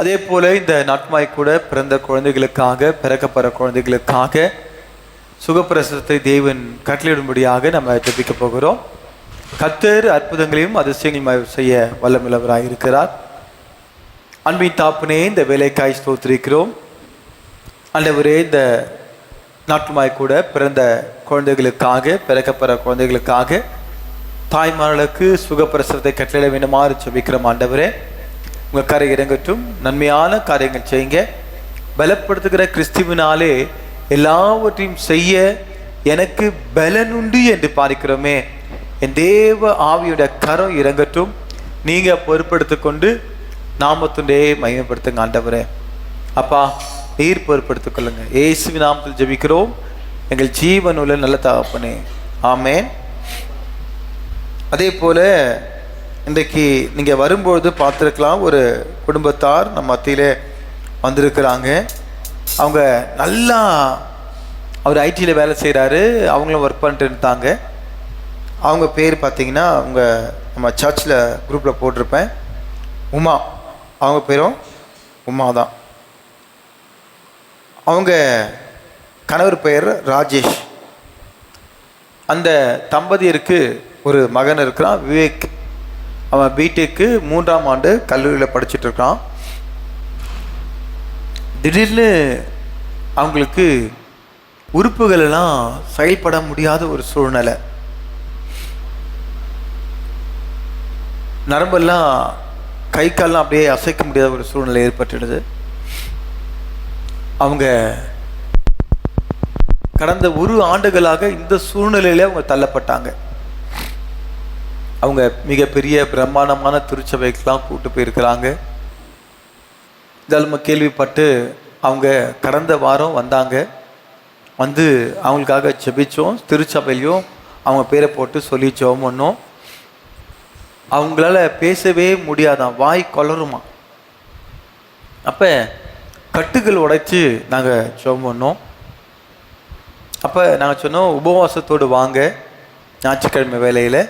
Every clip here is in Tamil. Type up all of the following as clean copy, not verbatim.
அதே போல் இந்த நாட்மாய் கூட பிறந்த குழந்தைகளுக்காக, பிறக்கப்படுற குழந்தைகளுக்காக சுகப்பிரசவத்தை தேவன் கட்டளையிடும்படியாக நம்ம ஜெபிக்க போகிறோம். கர்த்தர் அற்புதங்களையும் அதிசயங்களையும் செய்ய வல்லமுள்ளவராய் இருக்கிறார். அன்பின் தாப்பனே, இந்த வேலைக்காய் ஸ்தோத்திரிக்கிறோம். ஆண்டவரே, இந்த நாட்டுமாய் கூட பிறந்த குழந்தைகளுக்காக, பிறக்கப்படுற குழந்தைகளுக்காக தாய்மார்களுக்கு சுகப்பிரசவத்தை கட்டளையிட வேண்டுமாறு ஜெபிக்கிறோம். ஆண்டவரே, உங்கள் கரை இறங்கட்டும், நன்மையான காரியங்கள் செய்யுங்க. பலப்படுத்துகிற கிறிஸ்துவினாலே எல்லாவற்றையும் செய்ய எனக்கு பலனுண்டு என்று பார்க்கிறோமே. என் தேவ ஆவியோட கரம் இறங்கட்டும். நீங்கள் பொறுப்படுத்தி கொண்டு நாமத்துண்டே மகிமைப்படுத்துங்க. ஆண்டவரே அப்பா, நீர் பொறுப்படுத்திக் கொள்ளுங்க. இயேசுவின் நாமத்தில் ஜெபிக்கிறோம் எங்கள் ஜீவனுள்ள நல்ல தகப்பனே, ஆமேன். அதே போல் இன்றைக்கு நீங்கள் வரும்பொழுது பார்த்துருக்கலாம், ஒரு குடும்பத்தார் நம்ம மத்தியிலே வந்திருக்கிறாங்க. அவங்க நல்லா, அவர் ஐடியில் வேலை செய்கிறாரு, அவங்களும் ஒர்க் பண்ணிட்டு இருந்தாங்க. அவங்க பேர் பார்த்திங்கன்னா, அவங்க நம்ம சர்ச்சில் குரூப்பில் போட்டிருப்பேன், உமா. அவங்க பேரும் உமா தான். அவங்க கணவர் பெயர் ராஜேஷ். அந்த தம்பதியருக்கு ஒரு மகன் இருக்கிறான், விவேக். அவன் பிடெக்கு 3ஆம் ஆண்டு கல்லூரியில் படிச்சுட்டு இருக்கான். திடீர்னு அவங்களுக்கு உறுப்புகள் எல்லாம் செயல்பட முடியாத ஒரு சூழ்நிலை. நரம்பெல்லாம், கை கால்லாம் அப்படியே அசைக்க முடியாத ஒரு சூழ்நிலை ஏற்பட்டுடுது. அவங்க கடந்த 1 ஆண்டுகளாக இந்த சூழ்நிலையில அவங்க தள்ளப்பட்டாங்க. அவங்க மிகப்பெரிய பிரம்மாண்டமான திருச்சபைக்கெல்லாம் கூட்டு போயிருக்கிறாங்க. இதெல்லாம் கேள்விப்பட்டு அவங்க கடந்த வாரம் வந்தாங்க. வந்து அவங்களுக்காக ஜெபிச்சோம். திருச்சபையிலையும் அவங்க பேரை போட்டு சொல்லி ஜெபம் பண்ணோம். அவங்களால பேசவே முடியாதான், வாய் கொளருமா. அப்போ கட்டுகள் உடைச்சி நாங்கள் ஜெபம் பண்ணோம். அப்போ நாங்கள் சொன்னோம், உபவாசத்தோடு வாங்க, ஞாயிற்றுக்கிழமை வேலையில்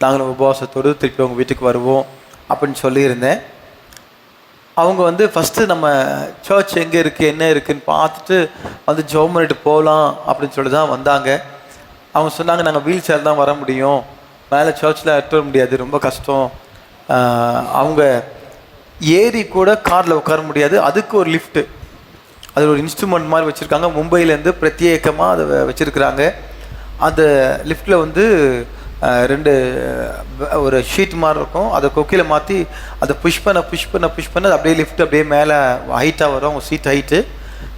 நாங்களும் உபவாசத்தோடு திருப்பி அவங்க வீட்டுக்கு வருவோம் அப்படின்னு சொல்லியிருந்தேன். அவங்க வந்து ஃபஸ்ட்டு நம்ம சர்ச் எங்கே இருக்குது என்ன இருக்குதுன்னு பார்த்துட்டு வந்து ஜெபம் பண்ணிட்டு போகலாம் அப்படின்னு சொல்லி தான் வந்தாங்க. அவங்க சொன்னாங்க, நாங்கள் வீல் சேர் தான் வர முடியும், மேலே சர்ச்சில் எட்ட வர முடியாது, ரொம்ப கஷ்டம். அவங்க ஏறி கூட காரில் உட்கார முடியாது, அதுக்கு ஒரு லிஃப்ட்டு, அது ஒரு இன்ஸ்ட்ருமெண்ட் மாதிரி வச்சுருக்காங்க. மும்பையிலேருந்து பிரத்யேகமாக அதை வச்சுருக்குறாங்க. அந்த லிஃப்ட்டில் வந்து 2 ஒரு ஷீட் மாதிரி இருக்கும், அதை கொக்கியில் மாற்றி அதை புஷ் பண்ண அப்படியே லிஃப்ட் அப்படியே மேலே ஹைட்டாக வரும். அவங்க சீட் ஹைட்டு.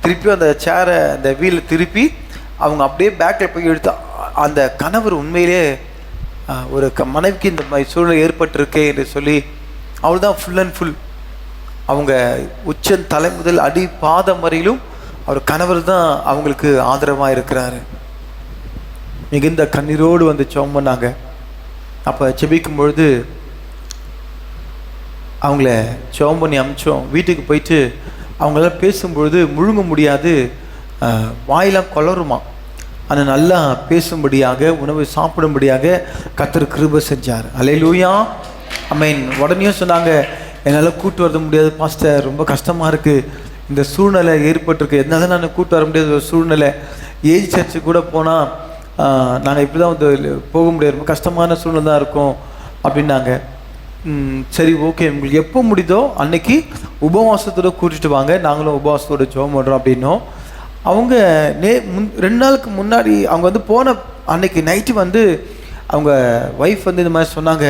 திருப்பி அந்த சேரை, அந்த வீலை திருப்பி அவங்க அப்படியே பேக்கில் போய் எடுத்து, அந்த கணவர் உண்மையிலே ஒரு மனைவிக்கு இந்த மாதிரி சூழ்நிலை ஏற்பட்டிருக்கே என்று சொல்லி அவள் தான் ஃபுல் அண்ட் ஃபுல் அவங்க உச்சன் தலை முதல் அடி பாதம் வரையிலும் அவர் கணவர் தான் அவங்களுக்கு ஆதரவாக இருக்கிறாரு. மிகுந்த கண்ணீரோடு வந்து ஜெபம் பண்ணாங்க. அப்போ ஜெபிக்கும் பொழுது அவங்கள ஜெபம் பண்ணி அமிச்சோம். வீட்டுக்கு போயிட்டு அவங்களால பேசும்பொழுது முழுங்க முடியாது, வாயெல்லாம் கொளருமா. ஆனால் நல்லா பேசும்படியாக, உணவு சாப்பிடும்படியாக கர்த்தர் கிருபை செஞ்சார். அல்லேலூயா, ஆமென். உடனே சொன்னாங்க, என்னால் கூட்டு வர முடியாது பாஸ்டர், ரொம்ப கஷ்டமாக இருக்குது, இந்த சூழ்நிலை ஏற்பட்டிருக்கு, எதனால நான் கூட்டு வர முடியாத ஒரு சூழ்நிலை. ஏஜ் சர்ச்சு கூட போனால் நாங்கள் இப்படி தான் வந்து போக முடியாது, ரொம்ப கஷ்டமான சூழ்நிலை தான் இருக்கும் அப்படின்னாங்க. சரி, ஓகே, உங்களுக்கு எப்போ முடியுதோ அன்னைக்கு உபவாசத்தோடு கூட்டிகிட்டு வாங்க, நாங்களும் உபவாசத்தோடு ஜெபம் பண்ணுறோம் அப்படின்னோம். அவங்க 2 நாளுக்கு முன்னாடி அவங்க வந்து போன அன்னைக்கு நைட்டு வந்து அவங்க ஒய்ஃப் வந்து இந்த மாதிரி சொன்னாங்க,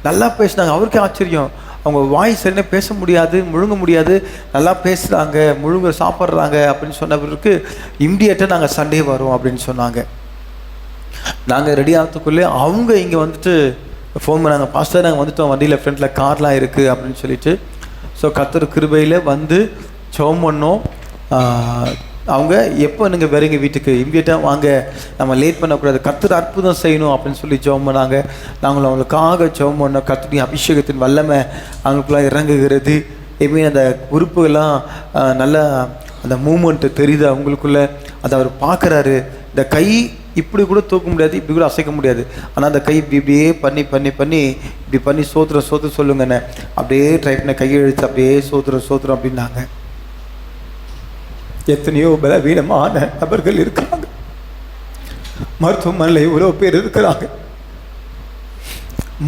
நல்லா பேசினாங்க. அவருக்கே ஆச்சரியம், அவங்க வாய் சரியாக பேச முடியாது, முழுங்க முடியாது, நல்லா பேசுகிறாங்க, முழுங்க சாப்பிட்றாங்க அப்படின்னு சொன்னவருக்கு இம்மிடியேட்டாக நாங்கள் சண்டே வரோம் அப்படின்னு சொன்னாங்க. நாங்கள் ரெடி ஆகிறதுக்குள்ளே அவங்க இங்கே வந்துட்டு ஃபோன் பண்ணாங்க, பாஸ்டர் நாங்கள் வந்துட்டோம், வண்டியில் ஃப்ரண்ட்டில் கார்லாம் இருக்குது அப்படின்னு சொல்லிட்டு. ஸோ கர்த்தர் கிருபையில் வந்து ஜெபம் பண்ணோம். அவங்க எப்போ நீங்கள் வரீங்க வீட்டுக்கு, இம்மிடியேட்டாக வாங்க, நம்ம லேட் பண்ணக்கூடாது, கர்த்தர் அற்புதம் செய்யணும் அப்படின்னு சொல்லி ஜெபம் பண்ணாங்க. நாங்களும் அவங்களுக்காக ஜெபம் பண்ணோம். கர்த்தருடைய அபிஷேகத்தின் வல்லமை அவங்களுக்குலாம் இறங்குகிறது. எப்பவுமே அந்த உறுப்புகள்லாம் நல்லா அந்த மூமெண்ட்டு தெரியுது அவங்களுக்குள்ள, அதை அவர் பார்க்குறாரு. இந்த கை இப்படி கூட தூக்க முடியாது, இப்படி கூட அசைக்க முடியாது. ஆனால் அந்த கை இப்படியே பண்ணி பண்ணி பண்ணி இப்படி பண்ணி சோத்திரம் சொல்லுங்கண்ணே. அப்படியே ட்ரை பண்ண கையை எழுத்து அப்படியே சோத்திரம் அப்படின்னாங்க. எத்தனையோ பலவீனமான நபர்கள் இருக்கிறாங்க, மருத்துவமனையில் எவ்வளோ பேர் இருக்கிறாங்க.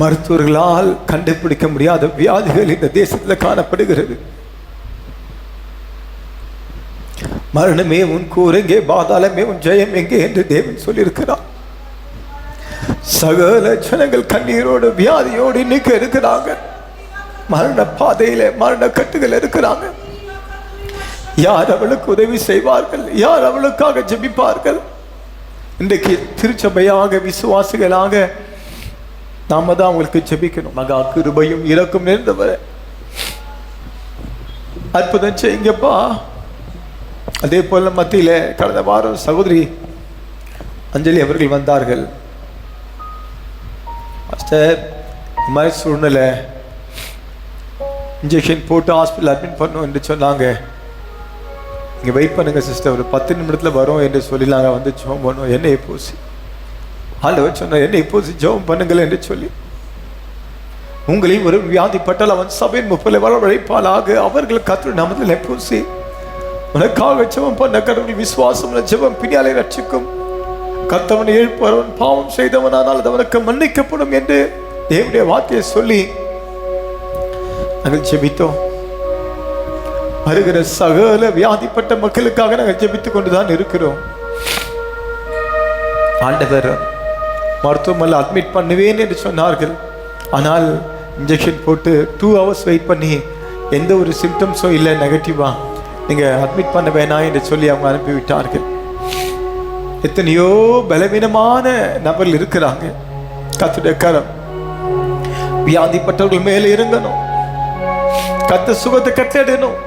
மருத்துவர்களால் கண்டுபிடிக்க முடியாத வியாதிகள் இந்த தேசத்தில் காணப்படுகிறது. மரணமே உன் கூர் எங்கே, பாதாளமே உன் ஜெயம் எங்கே என்று தேவன் சொல்லியிருக்கிறார். சகல ஜனங்கள் கண்ணீரோடு வியாதியோடு இன்னைக்கு இருக்கிறாங்க. மரண பாதையில மரண கட்டுகள் இருக்கிறாங்க. யார் அவளுக்கு உதவி செய்வார்கள்? யார் அவளுக்காக ஜெபிப்பார்கள்? இன்றைக்கு திருச்சபையாக விசுவாசிகளாக நாம தான் அவங்களுக்கு ஜெபிக்கணும். மகா கிருபையும் இரக்கம் நிறைந்தவரே, அற்புதம் செய்யுங்கப்பா. அதே போல மத்தியில கடந்த வாரம் சகோதரி அஞ்சலி அவர்கள் வந்தார்கள். இந்த மாதிரி சூழ்நிலை, இன்ஜெக்ஷன் போட்டு ஹாஸ்பிட்டல் அட்மிட் பண்ணும் என்று சொன்னாங்க. இங்கே வெயிட் பண்ணுங்க சிஸ்டர், ஒரு 10 நிமிடத்தில் வரும் என்று சொல்லி நாங்கள் வந்து ஜெபம் பண்ணுவோம். என்னை பூசி ஆண்டவர் சொன்னார், என்னை பூசி ஜெபம் பண்ணுங்கள் என்று சொல்லி. உங்களையும் ஒரு வியாதிப்பட்டால் அவன் சபையின் 30 வரவழைப்பாளாக. அவர்கள் கர்த்தருடைய நாமத்தில் பூசி உனக்காக ஜெபம் பண்ண கடவுள் விசுவாசம் ஜெபம் பின்னாலே ரட்சிக்கும். கர்த்தவனை எழுப்பவன் பாவம் செய்தவனானால் அது அவனுக்கு மன்னிக்கப்படும் என்று தேவனுடைய வார்த்தையை சொல்லி நாங்கள் ஜெபித்தோம். வருகிற சகல வியாதிப்பட்ட மக்களுக்காக நாங்கள் ஜெபித்துக் கொண்டுதான் இருக்கிறோம். ஆண்டவர் மருத்துவமனையில் அட்மிட் பண்ணுவேன் என்று சொன்னார்கள். ஆனால் இன்ஜெக்ஷன் போட்டு 2 hours வெயிட் பண்ணி எந்த ஒரு சிம்டம்ஸும் இல்லை, நெகட்டிவா, நீங்கள் அட்மிட் பண்ண வேணாம் என்று சொல்லி அவங்க அனுப்பிவிட்டார்கள். எத்தனையோ பலவீனமான நபர்கள் இருக்கிறாங்க. கர்த்தருடைய கரம் வியாதிப்பட்டவர்கள் மேலே இறங்கணும். கர்த்தர் சுகத்தை கட்டணும்.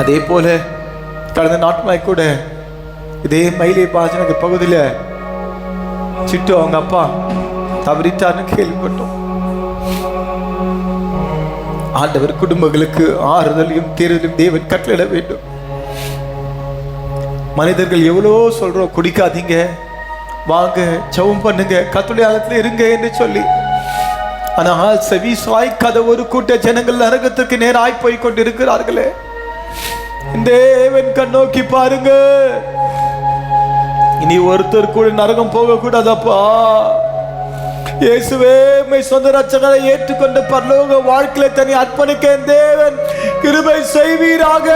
அதே போல கடந்த நாட்களாய் கூட இதே மயிலை பாஜனக பகுதியில் சிட்டு அவங்க அப்பா தவறிட்டார்னு கேள்விப்பட்டோம். ஆண்டவர் குடும்பங்களுக்கு ஆறுதலையும் தேர்தலையும் தேவன் கட்டளையிட வேண்டும். மனிதர்கள் எவ்வளோ சொல்றோம், குடிக்காதீங்க, வாங்க ஜெபம் பண்ணுங்க, கர்த்தருடைய ஆலயத்தில் இருங்க என்று சொல்லி. ஆனால் செவி சாய்க்காத ஒரு கூட்ட ஜனங்கள் நரகத்துக்கு நேராய் போய் கொண்டிருக்கிறார்களே. தேவன் கண்ணோக்கி பாருங்க. இனி ஒருத்தர் கூட நரகம் போக கூடாதப்பா. இயேசுவே உம்மை சொந்த ரட்சகரை ஏற்றுக்கொண்ட பரலோக வாழ்க்கையை தன்னை அர்ப்பணிக்க தேவன் கிருபை செய்வீராக.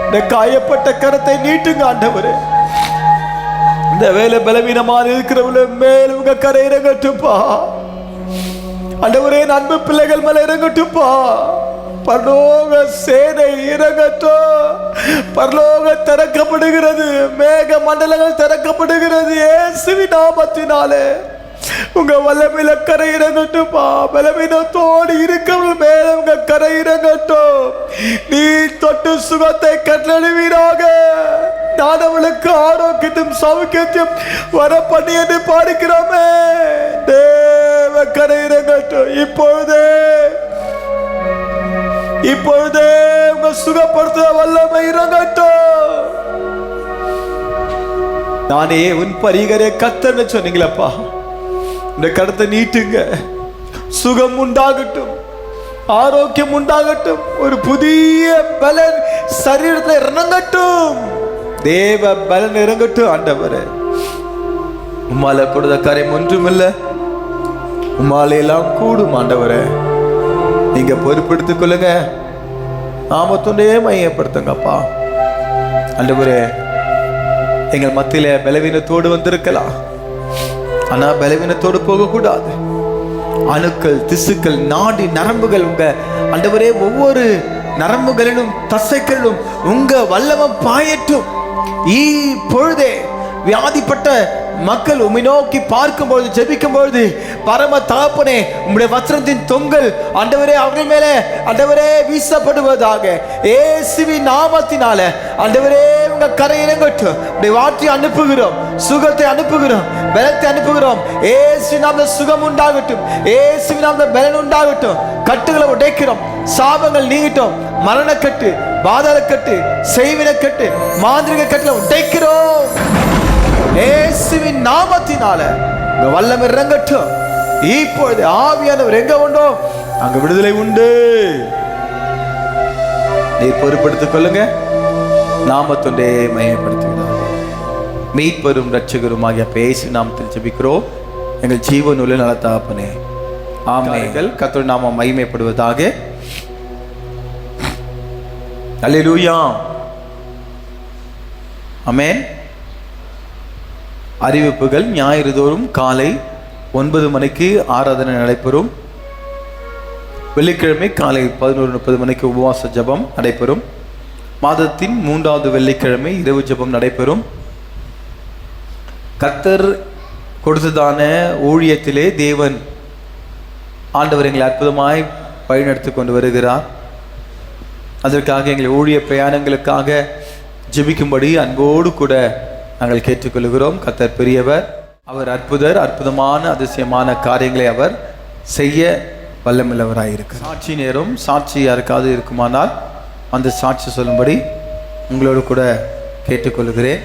இந்த காயப்பட்ட கரத்தை நீட்டுங்க ஆண்டவரே. இந்த வேலை பலவீனமாக இருக்கிறவங்கள மேல் உங்க கரை இறங்கட்டும்பா ஆண்டவரே. அன்பு பிள்ளைகள் மேல இறங்கட்டும்பா. பரலோக சேனை இறங்கட்டும். பரலோக திறக்கப்படுகிறது, மேக மண்டலங்கள் திறக்கப்படுகிறது. இயேசுவின் நாமத்தினாலே உங்க வல்லமையில கரை இறங்கட்டும்பா. பலவீனத்தோடு இருக்கவங்க மேல உங்க கரை இறங்கட்டும். நீ தொட்டு சுகத்தை கட்டளையிடுவீராக. நான் அவளுக்கு ஆரோக்கியத்தையும் சௌக்கியத்தையும் வர பண்ணி என்று பாடிக்கிறோமே. தேவ கரை இறங்கட்டும். இப்பொழுதே உங்க சுகப்படுத்த வல்லமை இறங்கட்டும். நானே உன் பரிகரை கர்த்தர்னு சொன்னீங்களப்பா. இந்த கருத்தை நீட்டுங்க. சுகம் உண்டாகட்டும், ஆரோக்கியம் உண்டாகட்டும், ஒரு புதிய பலன் சரீரத்தில் இறங்கட்டும். தேவ பலன் இறங்கட்டும் ஆண்டவரே. உம்மால கொடுத்த காரியம் ஒன்றுமில்லை, உம்மால எல்லாம் கூடும் ஆண்டவரே. நீங்க பொறுப்பெடுத்துக் கொள்ளுங்க, நாமத்தொண்டே மையப்படுத்துங்கப்பா ஆண்டவரே. எங்கள் மத்தியில பலவீனத்தோடு வந்திருக்கலாம், ஆனா பலவீனத்தோடு போகக்கூடாது. அணுக்கள், திசுக்கள், நாடி நரம்புகள் உங்க ஆண்டவரே ஒவ்வொரு நரம்புகளிலும் தசைகளிலும் உங்க வல்லமம் பாயட்டும். இப்பொழுதே வியாதிப்பட்ட மக்கள் உம்மை நோக்கி பார்க்கும்பொழுது, ஜெபிக்கும் பொழுது, பரம தகப்பனே உம்முடைய வஸ்திரத்தின் தொங்கல் ஆண்டவரே அவர்கள் மேலே ஆண்டவரே வீசப்படுவதாக. இயேசுவின் நாமத்தினால ஆண்டவரே உங்க கரை இறங்கட்டும். உடைய வார்த்தை அனுப்புகிறோம், சுகத்தை அனுப்புகிறோம், பலத்தை அனுப்புகிறோம். இயேசுவின் நாமத்தில் சுகம் உண்டாகட்டும். இயேசுவின் நாமத்தில் பலன் உண்டாகட்டும். கட்டுகளை உடைக்கிறோம், சாபங்கள் நீங்கட்டும். மரணக்கட்டு, பாதாள கட்டு, செய்வின கட்டு, மாந்திரிக கட்டுல உடைக்கிறோம். இயேசுவின் நாமத்தினால உங்க வல்லமை இறங்கட்டும். இப்பொழுது ஆவியானவர் எங்க உண்டோ அங்க விடுதலை உண்டு. நீர் பொறுப்படுத்திக் கொள்ளுங்க. நாமத்தொண்டே மகிமைப்படுத்துகிறார். மீட்பெரும் இரட்சகருமாகிய இயேசு நாமத்தில் ஜெபிக்கிறோம் எங்கள் ஜீவனுள்ள நல்ல தகப்பனே, ஆமென். கர்த்தருடைய நாமம் மகிமைப்படுவதாக. அல்லேலூயா, ஆமென். அறிவிப்புகள்: ஞாயிறு தோறும் காலை 9 மணிக்கு ஆராதனை நடைபெறும். வெள்ளிக்கிழமை காலை 11:30 மணிக்கு உபவாச ஜெபம் நடைபெறும். மாதத்தின் 3வது வெள்ளிக்கிழமை இரவு ஜெபம் நடைபெறும். கர்த்தர் கொடுத்ததான ஊழியத்திலே தேவன் ஆண்டவர் எங்களை அற்புதமாய் வழிநடத்தி கொண்டு வருகிறார். அதற்காக எங்கள் ஊழிய பிரயாணங்களுக்காக ஜெபிக்கும்படி அன்போடு கூட நாங்கள் கேட்டுக்கொள்கிறோம். கர்த்தர் பெரியவர், அவர் அற்புதர். அற்புதமான அதிசயமான காரியங்களை அவர் செய்ய வல்லமுள்ளவராயிருக்கிறார். சாட்சி நேரம். சாட்சி யாருக்காவது இருக்குமானால் அந்த சாட்சி சொல்லும்படி உங்களோடு கூட கேட்டுக்கொள்கிறேன்.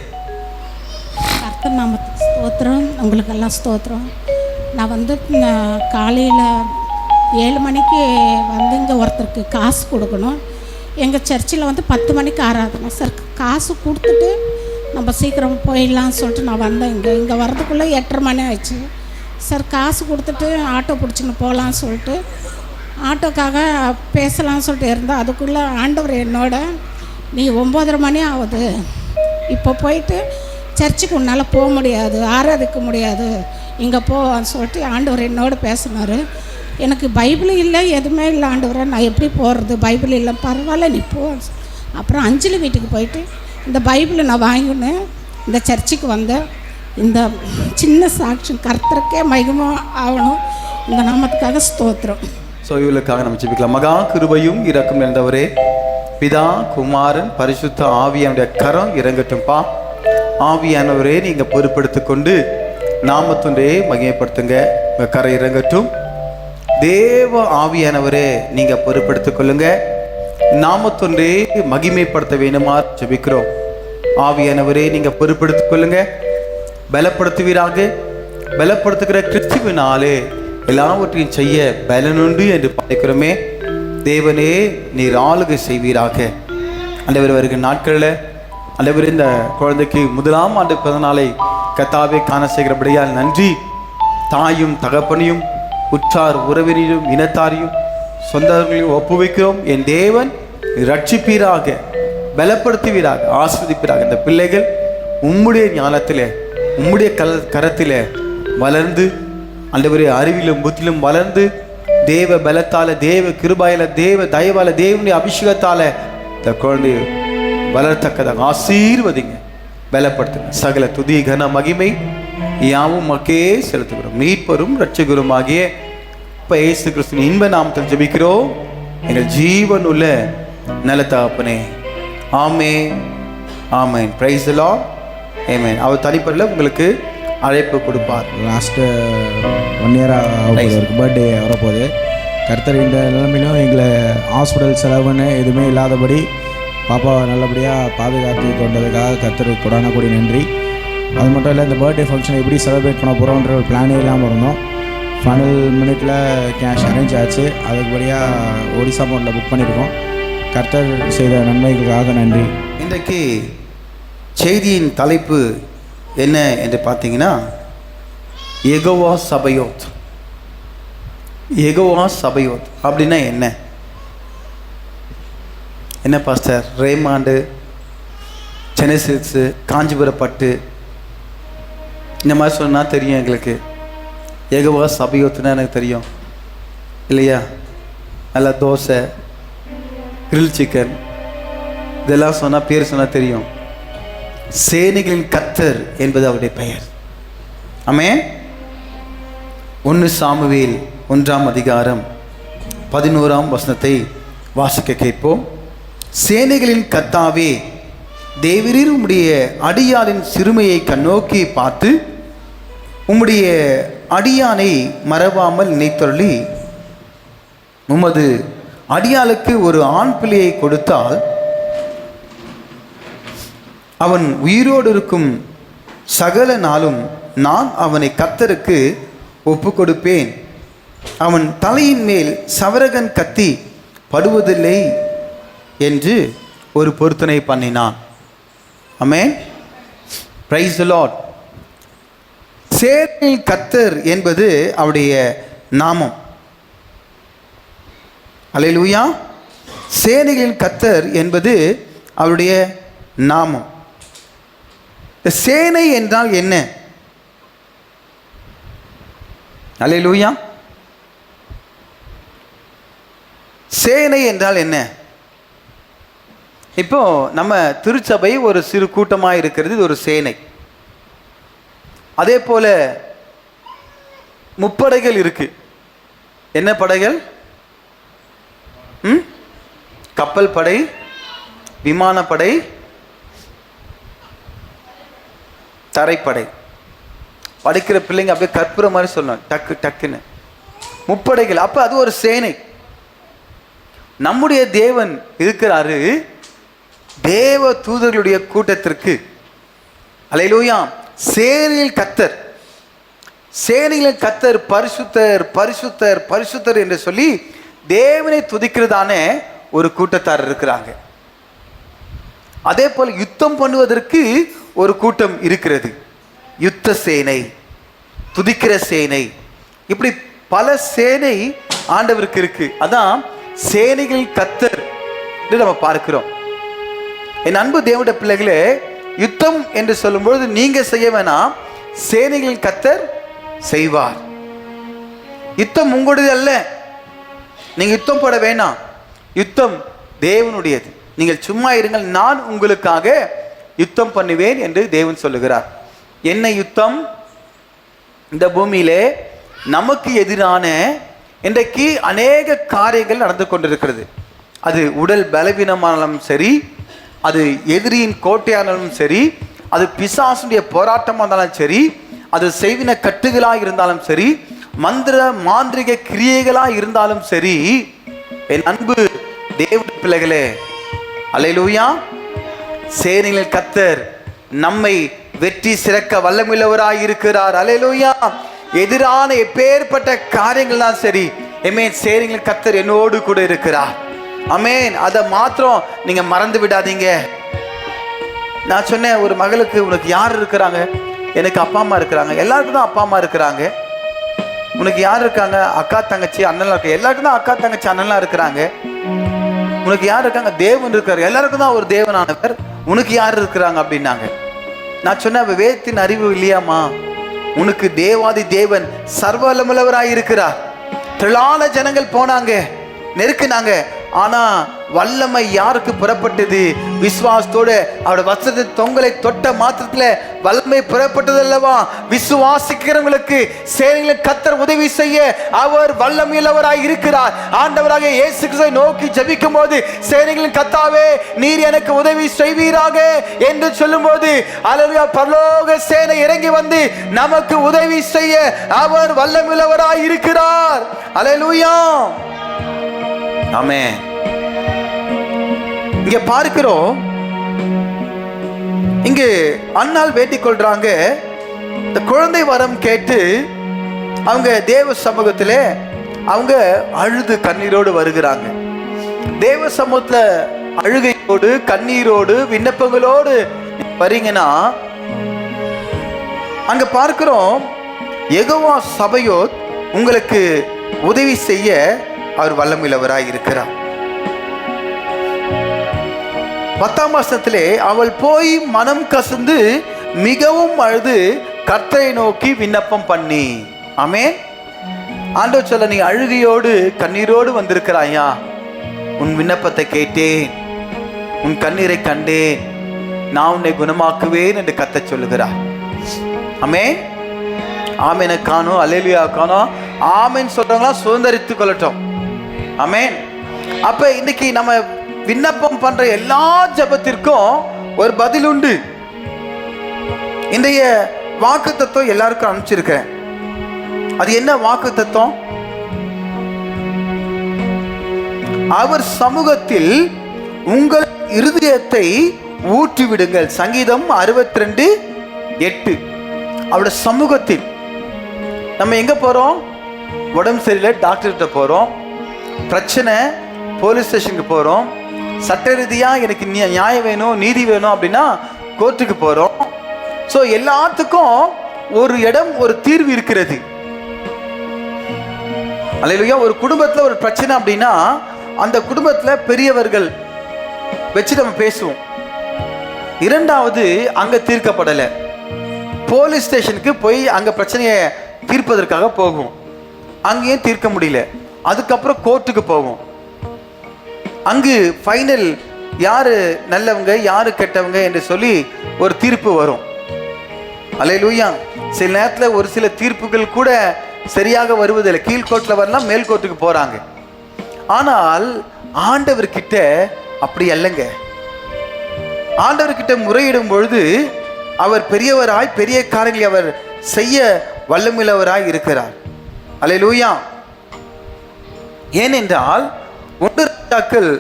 கர்த்தர் நாமத்துக்கு ஸ்தோத்திரம். உங்களுக்கெல்லாம் ஸ்தோத்திரம். நான் காலையில் 7 மணிக்கு இங்கே ஒருத்தருக்கு காசு கொடுக்கணும். எங்கள் சர்ச்சில் 10 மணிக்கு ஆராதனை. சார் காசு கொடுத்துட்டு நம்ம சீக்கிரம் போயிடலான்னு சொல்லிட்டு நான் வந்தேன். இங்கே வர்றதுக்குள்ளே 8:30 மணி ஆயிடுச்சு. சார் காசு கொடுத்துட்டு ஆட்டோ பிடிச்சின்னு போகலான்னு சொல்லிட்டு ஆட்டோக்காக பேசலான்னு சொல்லிட்டு இருந்தேன். அதுக்குள்ளே ஆண்டவர் என்னோட, நீ 9:30 மணி ஆகுது, இப்போ போயிட்டு சர்ச்சுக்கு உன்னால் போக முடியாது, ஆராதிக்க முடியாது, இங்கே போன்னு சொல்லிட்டு ஆண்டவர் என்னோட பேசினார். எனக்கு பைபிள் இல்லை, எதுவுமே இல்லை ஆண்டவரை, நான் எப்படி போகிறது, பைபிள் இல்லை. பரவாயில்ல நீ போ. அப்புறம் அஞ்சலி வீட்டுக்கு போயிட்டு இந்த பைபிளை நான் வாங்கினேன். இந்த சர்ச்சுக்கு வந்தேன். இந்த சின்ன சாட்சி கர்த்தருக்கே மகிமை ஆகணும். இந்த நாமத்துக்காக ஸ்தோத்திரம். ஸோ இவளுக்காக நம்ம ஜெபிக்கலாம். மகா கிருபையும் இரக்கம் நிறைந்தவரே, பிதா, குமாரன், பரிசுத்த ஆவியானுடைய கரம் இறங்கட்டும்பா. ஆவியானவரே, நீங்கள் பொறுப்படுத்தி கொண்டு நாமத்தொன்றே மகிமைப்படுத்துங்க. உங்கள் கரை இறங்கட்டும். தேவ ஆவியானவரே, நீங்கள் பொறுப்படுத்திக் கொள்ளுங்க. நாமத்தொன்றே மகிமைப்படுத்த வேணுமா ஜெபிக்கிறோம். ஆவியானவரே, நீங்கள் பொறுப்படுத்திக் கொள்ளுங்க. பலப்படுத்துவீராக. பலப்படுத்துகிற கிறிஸ்துவினாலே எல்லாவற்றையும் செய்ய பலனுண்டு என்று பார்க்கிறோமே. தேவனே, நீர் ஆளுகை செய்வீராக. ஆண்டவர் வருகிற நாட்களில் ஆண்டவர் இந்த குழந்தைக்கு 1ஆம் ஆண்டு பிறந்தநாளை கர்த்தாவே காண செய்கிறபடியால் நன்றி. தாயும் தகப்பனையும் உற்றார் உறவினரையும் இனத்தாரையும் சொந்தங்களையும் ஒப்புவிக்கிறோம். என் தேவன் ரட்சிப்பீராக, பலப்படுத்துவீராக, ஆஸ்வதிப்பீராக. இந்த பிள்ளைகள் உம்முடைய ஞானத்திலே, உம்முடைய கரத்திலே வளர்ந்து ஆண்டவரே அறிவிலும் புத்திலும் வளர்ந்து தேவ பலத்தால, தேவ கிருபாயில, தேவ தயவால, தேவனுடைய அபிஷேகத்தால இந்த குழந்தையை வளர்த்தக்கதாக ஆசீர்வதிங்க, பலப்படுத்துங்க. சகல துதி கன மகிமை யாவும் மக்கே செலுத்துகிறோம். மீட்பரும் இரட்சகரும் ஆகிய இயேசு கிறிஸ்துவின் இன்ப நாமத்தில் ஜெபிக்கிறோம் எங்கள் ஜீவன் உள்ள நல்ல தகப்பனே. ஆமென், ஆமென். Praise the Lord. ஆமென். அவர் தனிப்படையில் உங்களுக்கு அழைப்பு கொடுப்பார். லாஸ்ட்டு 1 இயராக இருக்கு, பர்த்டே வரப்போகுது. கர்த்தர் இந்த நிலைமையிலும் எங்களை ஹாஸ்பிட்டல் செலவுன்னு எதுவுமே இல்லாதபடி பாப்பாவை நல்லபடியாக பாதுகாத்து கொண்டதுக்காக கர்த்தருக்கு கொடான கூடி நன்றி. அது மட்டும் இல்லை, இந்த பர்த்டே ஃபங்க்ஷன் எப்படி செலிப்ரேட் பண்ண போகிறோன்ற ஒரு பிளானே இல்லாமல் இருந்தோம். ஃபைனல் மினிட்ல கேஷ் அரேஞ்ச் ஆச்சு. அதுபடியாக ஒடிசா போர்டில் புக் பண்ணியிருக்கோம். கர்த்தர் செய்த நன்மைகளுக்காக நன்றி. இன்றைக்கு செய்தியின் தலைப்பு என்ன என்று பார்த்தீங்கன்னா, யெகோவா சபையோத். யெகோவா சபையோத் அப்படின்னா என்ன? என்ன பாஸ்டர்? ரேமாண்டு, சென்னை சில்க்ஸு, காஞ்சிபுரம் பட்டு இந்த மாதிரி சொன்னால் தெரியும் எங்களுக்கு. யெகோவா சபையோத்துனா எனக்கு தெரியும் இல்லையா? நல்லா தோசை, கிரில் சிக்கன் இதெல்லாம் சொன்னால், பேர் சொன்னால் தெரியும். சேனைகளின் கர்த்தர் என்பது அவருடைய பெயர். ஆமென். 1 சாமுவேல் 1ஆம் அதிகாரம் 11ஆம் வசனத்தை வாசிக்க கேட்போம். சேனைகளின் கர்த்தாவே, தேவரீர் உம்முடைய அடியாளின் சிறுமையை கண்ணோக்கி பார்த்து உம்முடைய அடியானை மறவாமல் நினைத்தருளி உமது அடியாளுக்கு ஒரு ஆண் பிள்ளையை கொடுத்தால் அவன் உயிரோடு இருக்கும் சகல நாளும் நான் அவனை கர்த்தருக்கு ஒப்பு கொடுப்பேன். அவன் தலையின் மேல் சவரகன் கத்தி படுவதில்லை என்று ஒரு பொருத்தனை பண்ணினான். ஆமென். Praise the Lord. சேனைகளின் கர்த்தர் என்பது அவருடைய நாமம். அல்லேலூயா. சேனைகளின் கர்த்தர் என்பது அவருடைய நாமம். சேனை என்றால் என்ன? அல்லேலூயா. சேனை என்றால் என்ன? இப்போ நம்ம திருச்சபை ஒரு சிறு கூட்டமாக இருக்கிறது, இது ஒரு சேனை. அதே போல முப்படைகள் இருக்கு. என்ன படைகள்? கப்பல் படை, விமானப்படை, தரைப்படை. படிக்கிற பிள்ளைங்க அப்படியே கற்புற மாதிரி சொல்லணும், டக்கு டக்குன்னு. முப்படைகள். அப்ப அது ஒரு சேனை. நம்முடைய தேவன் இருக்கிறாரு தேவ தூதர்களுடைய கூட்டத்திற்கு. அல்லேலூயா. சேனையில் கர்த்தர், சேனையில் கர்த்தர் பரிசுத்தர் பரிசுத்தர் பரிசுத்தர் என்று சொல்லி தேவனை துதிக்கிறதான ஒரு கூட்டத்தார் இருக்கிறாங்க. அதே போல யுத்தம் பண்ணுவதற்கு ஒரு கூட்டம் இருக்கிறது, யுத்த சேனை, துதிக்கிற சேனை. இப்படி பல சேனை ஆண்டவருக்கு இருக்கு. அதான் சேனைகள் கர்த்தர் என்று நம்ம பார்க்கிறோம். என் அன்பு தேவனுடைய பிள்ளைகளே, யுத்தம் என்று சொல்லும்போது நீங்க செய்ய வேணாம், சேனைகளின் கர்த்தர் செய்வார். யுத்தம் உங்களுடையது அல்ல, நீங்க யுத்தம் போட வேணாம், யுத்தம் தேவனுடையது. நீங்கள் சும்மா இருங்கள், நான் உங்களுக்காக யுத்தம் பண்ணுவேன் என்று தேவன் சொல்லுகிறார். என்ன யுத்தம்? இந்த பூமியிலே நமக்கு எதிரான இன்றைக்கு அநேக காரியங்கள் நடந்து கொண்டிருக்கிறது. அது உடல் பலவீனமானாலும் சரி, அது எதிரியின் கோட்டையானாலும் சரி, அது பிசாசுடைய போராட்டமாக இருந்தாலும் சரி, அது செய்வின கட்டுகளாக இருந்தாலும் சரி, மந்திர மாந்திரிக கிரியைகளாக இருந்தாலும் சரி, என் அன்பு தேவனுடைய பிள்ளைகளே, அல்லேலூயா, சேனைகளின் கர்த்தர் நம்மை வெற்றி சிறக்க வல்லமுள்ளவராய் இருக்கிறார். அல்லேலூயா. எதிரான எப்பேற்பட்ட காரியங்கள் தான் சரி, ஆமென், சேனைகளின் கர்த்தர் என்னோடு கூட இருக்கிறார். ஆமென். அதை மாத்திரம் நீங்க மறந்து விடாதீங்க. நான் சொன்னேன், ஒரு மகளுக்கு உனக்கு யார் இருக்கிறாங்க? எனக்கு அப்பா அம்மா இருக்கிறாங்க. எல்லாருக்கும் தான் அப்பா அம்மா இருக்கிறாங்க. உனக்கு யார் இருக்காங்க? அக்கா தங்கச்சி அண்ணன்லாம் இருக்க. எல்லாருக்கும் தான் அக்கா தங்கச்சி அண்ணன்லாம் இருக்கிறாங்க. உனக்கு யார் இருக்காங்க? தேவன் இருக்காரு. எல்லாருக்கும் தான் ஒரு தேவனானவர். உனக்கு யார் இருக்கிறாங்க அப்படின்னாங்க. நான் சொன்னேன், வேதத்தின் அறிவு இல்லையாமா? உனக்கு தேவாதி தேவன் சர்வ வல்லமுள்ளவராய் இருக்கிறார். திரளான ஜனங்கள் போனாங்க, நெருக்கினாங்க. ஆனா வல்லமை யாருக்கு புறப்பட்டது? விசுவாசத்தோடு அவருடைய வசனத்தை தொங்கலை தொட்ட மாத்திரத்துல வல்லமை புறப்பட்டது அல்லவா? விசுவாசிக்கிறவங்களுக்கு சேனைகளின் கர்த்தர் உதவி செய்ய அவர் வல்லமையுள்ளவராய் இருக்கிறார். ஆண்டவராக இயேசு கிறிஸ்துவை நோக்கி ஜெபிக்கும் போது, சேனைகளின் கர்த்தாவே நீர் எனக்கு உதவி செய்வீராக என்று சொல்லும் போது, அல்லேலூயா, பரலோக சேனை இறங்கி வந்து நமக்கு உதவி செய்ய அவர் வல்லமையுள்ளவராய் இருக்கிறார். அல்லேலூயா. ஆமென். இங்க பார்க்கிறோம், இங்கு அன்னாள் வேண்டிக் கொள்றாங்க. இந்த குழந்தை வரம் கேட்டு அவங்க தேவ சமூகத்திலே அவங்க அழுது கண்ணீரோடு வருகிறாங்க. தேவ சமூகத்துல அழுகையோடு கண்ணீரோடு விண்ணப்பங்களோடு வரீங்கன்னா, அங்க பார்க்கிறோம், யெகோவா சபையோர் உங்களுக்கு உதவி செய்ய அவர் வல்லமையுள்ளவராய் இருக்கிறார். 10ஆம் வசனத்திலே அவள் போய் மனம் கசந்து மிகவும் அழுது கர்த்தரை நோக்கி விண்ணப்பம் பண்ணி. ஆமென். ஆண்டவர் சொல்ல, நீ அழுகையோடு கண்ணீரோடு வந்திருக்கிறாயா? உன் விண்ணப்பத்தை கேட்டேன், உன் கண்ணீரை கண்டேன், நான் உன்னை குணமாக்குவேன் என்று கர்த்தர் சொல்லுகிறார். ஆமென். ஆமெனை காணோம், அல்லேலூயா காணோம். ஆமென் சொல்றவங்களா சுதந்திரித்துக் கொள்ளட்டும். ஆமென். அப்ப இன்னைக்கு நம்ம விண்ணப்பம் பண்ற எல்லா ஜெபத்திற்கும் ஒரு பதில் உண்டு. இன்றைய வாக்கு தத்துவம் எல்லாருக்கும் அனுப்பிச்சிருக்கேன். அது என்ன வாக்கு தத்துவம்? அவர் சமூகத்தில் உங்கள் இருதயத்தை ஊற்றி விடுங்கள். சங்கீதம் 62:8. அவருடைய சமூகத்தில் நம்ம எங்க போறோம்? உடம்பு சரியில்லை, டாக்டர்கிட்ட போறோம். பிரச்சனை, போலீஸ் ஸ்டேஷனுக்கு போறோம். சட்ட ரீதியா எனக்கு நியாயம் வேணும், நீதி வேணும் அப்படின்னா கோர்ட்டுக்கு போறோம். ஸோ எல்லாத்துக்கும் ஒரு இடம், ஒரு தீர்வு இருக்கிறது. அல்லேலூயா. ஒரு குடும்பத்தில் ஒரு பிரச்சனை அப்படின்னா அந்த குடும்பத்தில் பெரியவர்கள் வச்சு நம்ம பேசுவோம். இரண்டாவது, அங்கே தீர்க்கப்படலை, போலீஸ் ஸ்டேஷனுக்கு போய் அங்கே பிரச்சனையை தீர்ப்பதற்காக போகும். அங்கேயும் தீர்க்க முடியல, அதுக்கப்புறம் கோர்ட்டுக்கு போகும். அங்கு ஃபைனல் யாரு நல்லவங்க யாரு கெட்டவங்க என்று சொல்லி ஒரு தீர்ப்பு வரும். அல்லேலூயா. சில நேரத்தில் ஒரு சில தீர்ப்புகள் கூட சரியாக வருவதில்லை. கீழ்கோர்ட்டில் வரலாம், மேல் கோர்ட்டுக்கு போறாங்க. ஆனால் ஆண்டவர்கிட்ட அப்படி அல்லங்க. ஆண்டவர்கிட்ட முறையிடும் பொழுது அவர் பெரியவராய் பெரிய காரியங்களை அவர் செய்ய வல்லமுள்ளவராய் இருக்கிறார். அல்லேலூயா. ஏனென்றால் 1 ராஜாக்கள்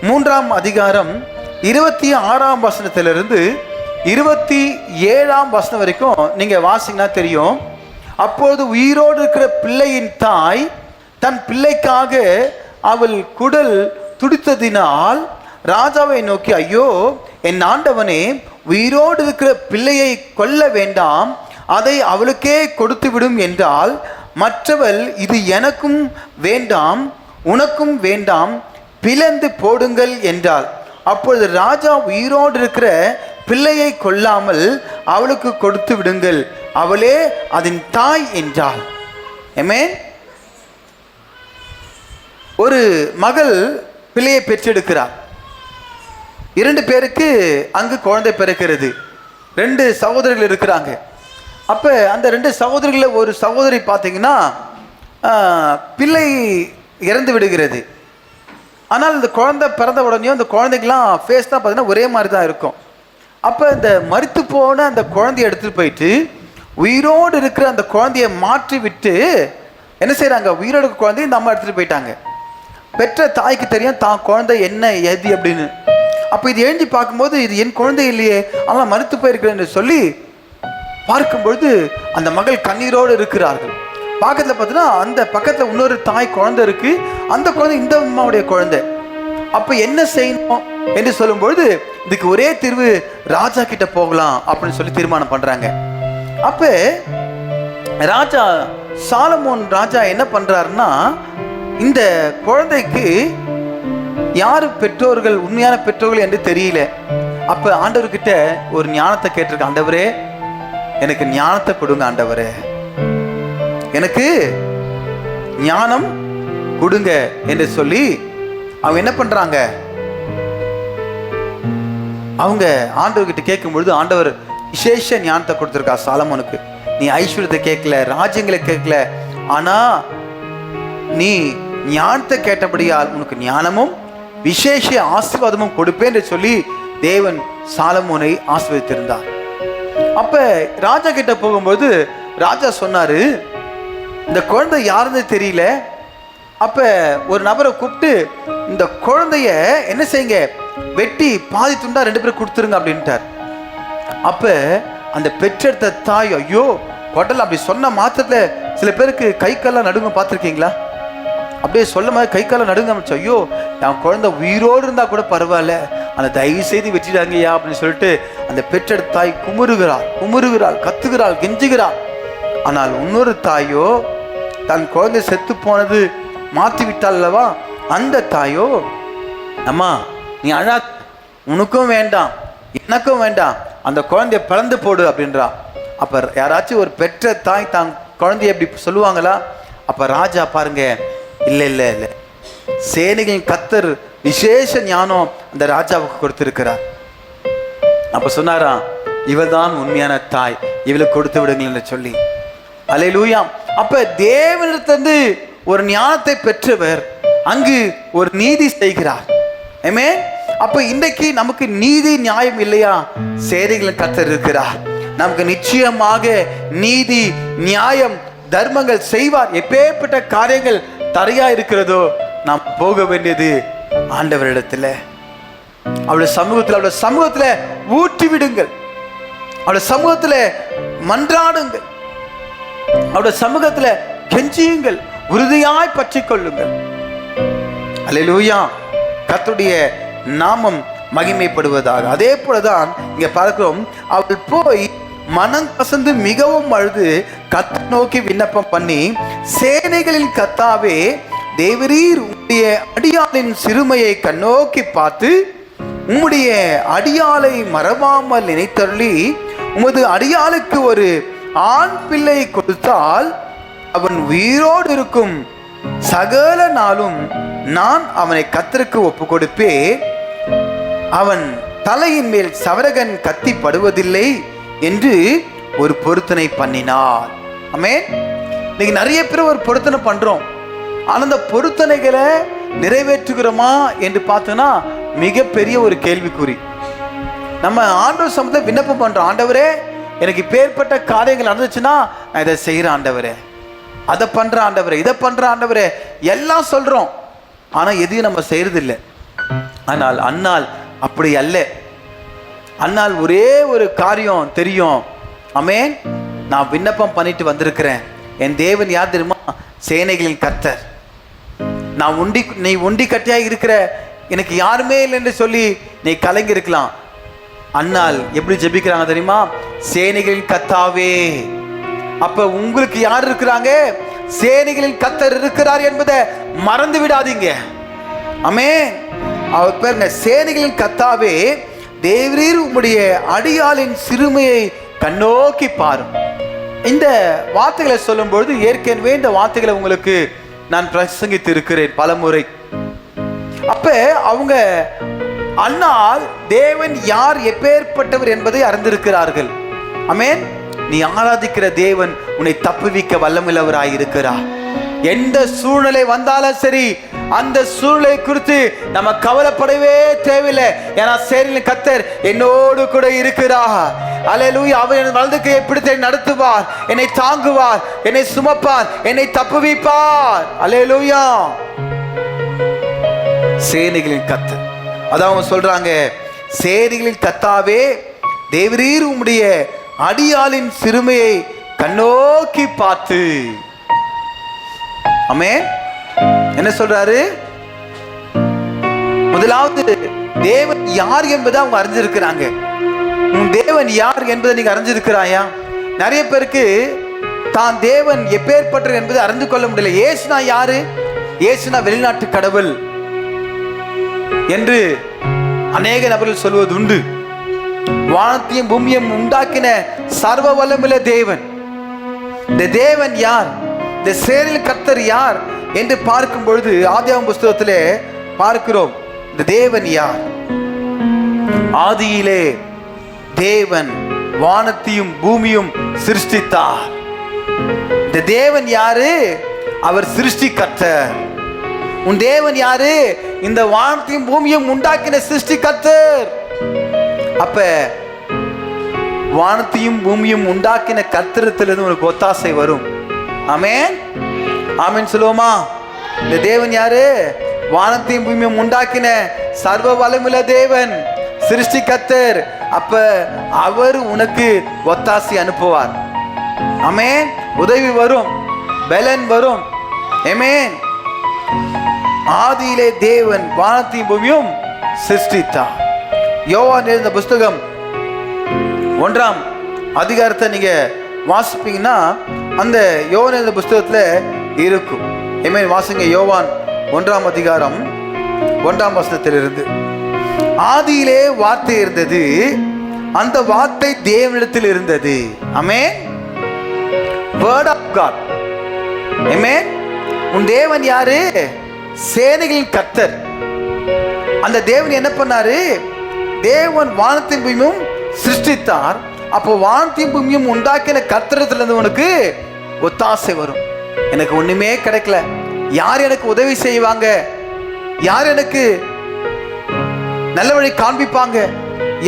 3ஆம் அதிகாரம் 26ஆம் வசனத்திலிருந்து 27ஆம் வசனம் வரைக்கும் நீங்க வாசிங்கன்னா தெரியும். அப்போது உயிரோடு இருக்கிற பிள்ளையின் தாய் தன் பிள்ளைக்காக அவள் குடல் துடித்ததினால் ராஜாவை நோக்கி, ஐயோ என் ஆண்டவனே, உயிரோடு இருக்கிற பிள்ளையை கொல்ல வேண்டாம், அதை அவளுக்கே கொடுத்து விடும் என்றால், மற்றவள் இது எனக்கும் வேண்டாம் உனக்கும் வேண்டாம், பிளந்து போடுங்கள் என்றாள். அப்பொழுது ராஜா, உயிரோடு இருக்கிற பிள்ளையை கொல்லாமல் அவளுக்கு கொடுத்து விடுங்கள், அவளே அதன் தாய் என்றாள். ஆமென். ஒரு மகள் பிள்ளையை பெற்றெடுக்கிறார். 2 பேருக்கு அங்கு குழந்தை பிறக்கிறது. 2 சகோதரிகள் இருக்கிறாங்க. அப்போ அந்த 2 சகோதரிகளில் ஒரு சகோதரி பார்த்தீங்கன்னா பிள்ளை இறந்து விடுகிறது. ஆனால் இந்த குழந்தை பிறந்த உடனே அந்த குழந்தைக்கெல்லாம் ஃபேஸ் தான் பார்த்தீங்கன்னா ஒரே மாதிரி தான் இருக்கும். அப்போ இந்த மரித்து போன அந்த குழந்தைய எடுத்துகிட்டு போயிட்டு உயிரோடு இருக்கிற அந்த குழந்தைய மாற்றி விட்டு என்ன செய்கிறாங்க, உயிரோடு குழந்தைய இந்த அம்மா எடுத்துகிட்டு போயிட்டாங்க. பெற்ற தாய்க்கு தெரியும் தான் குழந்தை என்ன எது அப்படின்னு. அப்போ இது எழுஞ்சி பார்க்கும்போது இது என் குழந்தை இல்லையே, ஆனால் மறுத்து போயிருக்கிறேன்னு சொல்லி பார்க்கும்பொழுது அந்த மகள் கண்ணீரோடு இருக்கிறார்கள். பக்கத்தில் பார்த்தீங்கன்னா அந்த பக்கத்தில் இன்னொரு தாய் குழந்தை இருக்கு, அந்த குழந்தை இந்த அம்மாவுடைய குழந்தை. அப்போ என்ன செய்யணும் என்று சொல்லும்பொழுது இதுக்கு ஒரே தீர்வு, ராஜா கிட்ட போகலாம் அப்படின்னு சொல்லி தீர்மானம் பண்றாங்க. அப்ப ராஜா சாலமோன் ராஜா என்ன பண்றாருன்னா, இந்த குழந்தைக்கு யாரு பெற்றோர்கள், உண்மையான பெற்றோர்கள் என்று தெரியல. அப்ப ஆண்டவர்கிட்ட ஒரு ஞானத்தை கேட்டிருக்க, ஆண்டவரே எனக்கு ஞானத்தை கொடுங்க, ஆண்டவரே எனக்கு ஞானம் கொடுங்க என்று சொல்லி அவங்க என்ன பண்றாங்க, அவங்க ஆண்டவர்கிட்ட கேட்கும் பொழுது ஆண்டவர் விசேஷ ஞானத்தை கொடுத்திருக்கா சாலமோனுக்கு. நீ ஐஸ்வர்யத்தை கேட்கல, ராஜ்யங்களை கேட்கல, ஆனா நீ ஞானத்தை கேட்டபடியால் உனக்கு ஞானமும் விசேஷ ஆசீர்வாதமும் கொடுப்பேன் என்று சொல்லி தேவன் சாலமோனை ஆசீர்வதித்திருந்தார். அப்ப ராஜா கிட்ட போகும்போது ராஜா சொன்னாரு, இந்த குழந்தை யாருன்னு தெரியல. அப்ப ஒரு நபரை கூப்பிட்டு இந்த குழந்தைய என்ன செய்யுங்க, வெட்டி பாதி துண்டா 2 பேரும் கொடுத்துருங்க அப்படின்ட்டார். அப்ப அந்த பெற்றெடுத்த தாய், ஐயோ கொட்டல் அப்படி சொன்ன மாத்திரத்துல சில பேருக்கு கை கால்லாம் நடுங்க பார்த்துருக்கீங்களா? அப்படியே சொல்ல மாதிரி கை காலம் நடுங்க ஆரம்பிச்சு, ஐயோ என் குழந்தை உயிரோடு இருந்தா கூட பரவாயில்ல, அந்த தயவு செய்து வெட்டிடாங்கய்யா அப்படின்னு சொல்லிட்டு அந்த பெற்றெடுத்த தாய் குமுறுகிறாள், கத்துகிறாள், கெஞ்சுகிறாள். ஆனால் இன்னொரு தாயோ தன் குழந்தை செத்து போனது மாற்றி விட்டாள் அல்லவா, அந்த தாயோ, அம்மா நீ அழா, உனக்கும் வேண்டாம் எனக்கும் வேண்டாம், அந்த குழந்தைய பிளந்து போடு அப்படின்றா. அப்ப யாராச்சும் ஒரு பெற்ற தாய் தான் குழந்தைய எப்படி சொல்லுவாங்களா? அப்ப ராஜா பாருங்க, இல்லை இல்லை இல்லை, சேனைகளின் கர்த்தர் விசேஷ ஞானம் அந்த ராஜாவுக்கு கொடுத்திருக்கிறார். அப்ப சொன்னாராம், இவள் தான் உண்மையான தாய், இவளுக்கு கொடுத்து விடுங்கள் சொல்லி. அல்லேலூயா. அப்ப தேவனிடத்திலிருந்து ஒரு ஞானத்தை பெற்றவர் அங்கு ஒரு நீதி செய்கிறார். ஆமென். அப்ப இன்றைக்கு நமக்கு நீதி நியாயம் இல்லையா? சேனைகளின் கர்த்தர் இருக்கிறார், நமக்கு நிச்சயமாக நீதி நியாயம் தர்மங்கள் செய்வார். எப்பேற்பட்ட காரியங்கள் தரையா இருக்கிறதோ நாம் போக வேண்டியது ஆண்டவரிடத்துல. அவருடைய சமூகத்துல ஊற்றி விடுங்கள். அவருடைய சமூகத்துல மன்றாடுங்கள். அவருடைய சமூகத்துல கெஞ்சியுங்கள். உறுதியாய் பற்றிக் கொள்ளுங்கள். அல்லேலூயா. கர்த்தருடைய நாமம் மகிமைப்படுவதாக. அதே போலதான் இங்க பார்க்கிறோம். அவள் போய் மனம் கசந்து மிகவும் அழுது கர்த்தரை நோக்கி விண்ணப்பம் பண்ணி, சேனைகளின் கர்த்தாவே, தேவரீர் உம்முடைய அடியாளின் சிறுமையை கண்ணோக்கி பார்த்து உம்முடைய அடியாளை மறவாமல் நினைத்தருளி உமது அடியாளுக்கு ஒரு ஆண் பிள்ளை கொடுத்தால் அவன் உயிரோடு இருக்கும் சகல நாளும் நான் அவனை கர்த்தருக்கு ஒப்பு கொடுப்பேன். அவன் தலையின் மேல் சவரகன் கத்தி படுவதில்லை என்று ஒரு பொருத்தனை பண்ணினார். ஆமென். இன்னைக்கு நிறைய பேர் ஒரு பொருத்தனை பண்றோம். ஆனா அந்த பொருத்தனைகளை நிறைவேற்றுகிறோமா என்று பார்த்தோன்னா மிகப்பெரிய ஒரு கேள்விக்குறி. நம்ம ஆண்டவர் சமூகத்தில் விண்ணப்பம் பண்றோம். ஆண்டவரே, எனக்கு இப்பேற்பட்ட காரியங்கள் நடந்துச்சுன்னா நான் இதை செய்கிறேன் ஆண்டவரே, அதை பண்ற ஆண்டவரே, இதை பண்ற ஆண்டவரே எல்லாம் சொல்றோம். ஆனா எதையும் நம்ம செய்யறதில்லை. ஆனால் அன்னாள் அப்படி அல்ல. அன்னாள் ஒரே ஒரு காரியம் தெரியும். ஆமென். நான் விண்ணப்பம் பண்ணிட்டு வந்திருக்கிறேன். என் தேவன் யார் தெரியுமா? சேனைகளின் கர்த்தர். நீ ஒண்டி கட்டியா இருக்கிற, எனக்கு யாருமே இல்லை என்று சொல்லி நீ கலங்கி இருக்கலாம். அன்னாள் எப்படி ஜெபிக்கிறாங்க தெரியுமா? சேனைகளின் கர்த்தாவே. அப்ப உங்களுக்கு யார் இருக்கிறாங்க? சேனைகளின் கர்த்தர் இருக்கிறார் என்பதை மறந்து விடாதீங்க. ஆமென். அவர் பேருங்க சேனைகளின் கர்த்தாவே, தேவரீர் உம்முடைய அடியாளின் சிறுமையை கண்ணோக்கி பாரும். இந்த வார்த்தைகளை சொல்லும் பொழுது ஏற்கனவே இந்த வார்த்தைகளை உங்களுக்கு நான் பிரசங்கித்து இருக்கிறேன் பல முறை. அப்ப அவங்க அன்னால் தேவன் யார், எப்பேற்பட்டவர் என்பதை அறிந்திருக்கிறார்கள். ஆமென். நீ ஆராதிக்கிற தேவன் உன்னை தப்புவிக்க வல்லமுள்ளவராயிருக்கிறார். எந்த சூழ்நிலை வந்தாலும் சரி, அந்த சூழ்நிலை குறித்து நம்ம கவலைப்படவே தேவையில்லை. ஏன்னா சேனைகளின் கர்த்தர் என்னோடு கூட இருக்கிறார். அல்லேலூயா. அவர் என் வலது கையை பிடித்து நடத்துவார், என்னை தாங்குவார், என்னை சுமப்பார், என்னை தப்புவிப்பார். அல்லேலூயா. சேனைகளின் கர்த்தர். அதான் அவங்க சொல்றாங்க, சேனைகளின் கர்த்தாவே, தேவரீர் உம்முடைய அடியாளின் சிறுமையை கண்ணோக்கி பார்த்து. ஆமென். என்ன சொல்றாரு? முதலாவது தேவன் யார் என்பதை அவங்க அறிஞ்சிருக்கிறாங்க. உன் தேவன் யார் என்பதை நீங்க அறிஞ்சிருக்கிறாயா? நிறைய பேருக்கு தான் தேவன் எப்பேற்பட்டவர் என்பதை அறிந்து கொள்ள முடியல. இயேசுனா யாரு? இயேசுனா வெளிநாட்டு கடவுள் என்று அநேக நபர்கள் சொல்வது உண்டு. வானத்தையும் பூமியையும் உண்டாக்கின சர்வ வல்லமுள்ள தேவன். இந்த தேவன் யார்? இந்த சேனைகளின் கர்த்தர் யார் என்று பார்க்கும் பொழுது ஆதியாகம புஸ்தகத்திலே பார்க்கிறோம். இந்த தேவன் யார்? ஆதியிலே தேவன் வானத்தையும் பூமியும் சிருஷ்டித்தார். இந்த தேவன் யாரு? அவர் சிருஷ்டி கர்த்தர். உன் தேவன் யாரு? இந்த வானத்தையும் பூமியும் உண்டாக்கின சிருஷ்டி கர்த்தர். அப்ப வானத்தையும் பூமியும் உண்டாக்கின கர்த்தரிடத்திலிருந்து உனக்கு ஒத்தாசை வரும். ஆமென். ஆமென் சொல்லுவோமா? இந்த தேவன் யாரு? வானத்தையும் பூமியும் உண்டாக்கின சர்வ வல்லமுள்ள தேவன், சிருஷ்டி கர்த்தர். அப்ப அவர் உனக்கு ஒத்தாசை அனுப்புவார். ஆமென். உதவி வரும், பலன் வரும். ஆமென். ஆதியிலே தேவன் வானத்தையும் பூமியும் சிருஷ்டித்தார். யோவான் எழுதின புஸ்தகம் 1ஆம் அதிகாரத்தை நீங்க வாசிப்பீங்கன்னா அந்த யோவான் எழுதின புஸ்தகத்துல இருக்கும். ஆமென். வாசிங்க. யோவான் 1ஆம் அதிகாரம் 1ஆம் வசனத்திலிருந்து. ஆதியிலே வார்த்தை இருந்தது, அந்த வார்த்தை தேவனிடத்தில் இருந்தது. Amen. Word of God. Amen. உன் தேவன் யாரு? சேனைகளின் கர்த்தர். அந்த தேவன் என்ன பண்ணாரு? தேவன் வானத்தின் பூமியும் சிருஷ்டித்தார். அப்போ வானத்தின் பூமியும் உண்டாக்கின கர்த்தரிடத்திலிருந்து உனக்கு ஒத்தாசை வரும். எனக்கு ஒண்ணுமே கிடைக்கல, யார் எனக்கு உதவி செய்வாங்க? யார் எனக்கு நல்ல வழி காண்பிப்பாங்க?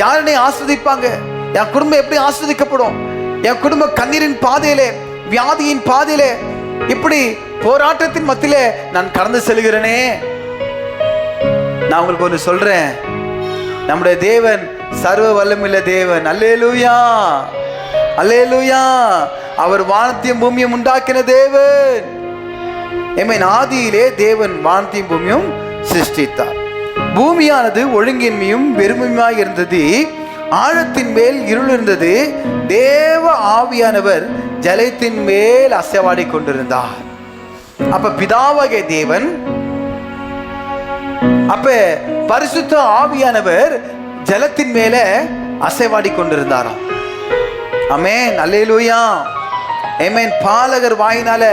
யார் என்னை ஆஸ்வதிப்பாங்க? என் குடும்பம் எப்படி ஆஸ்வதிக்கப்படும்? என் குடும்ப கண்ணீரின் பாதையிலே, வியாதியின் பாதையிலே, இப்படி போராட்டத்தின் மத்தியிலே நான் கடந்து செல்கிறேனே. நான் உங்களுக்கு ஒன்று சொல்றேன், நம்முடைய தேவன் சர்வ வல்லமுள்ள தேவன். அல்லேலூயா, அல்லேலூயா. அவர் வானத்தையும் பூமியும் உண்டாக்கின தேவன். ஆமென். ஆதியிலே தேவன் வானத்தையும் பூமியும் சிருஷ்டித்தார். பூமியானது ஒழுங்கின்மையும் வெறுமையுமாய் இருந்தது. ஆழத்தின் மேல் இருள் இருந்தது. தேவ ஆவியானவர் ஜலத்தின் மேல் அசைவாடி கொண்டிருந்தார். அப்ப பிதாவாகிய தேவன், அப்ப பரிசுத்த ஆவியானவர் ஜலத்தின் மேல அசைவாடி கொண்டிருந்தாராம். ஆமென், அல்லேலூயா, ஆமென். பாலகர் வாயினால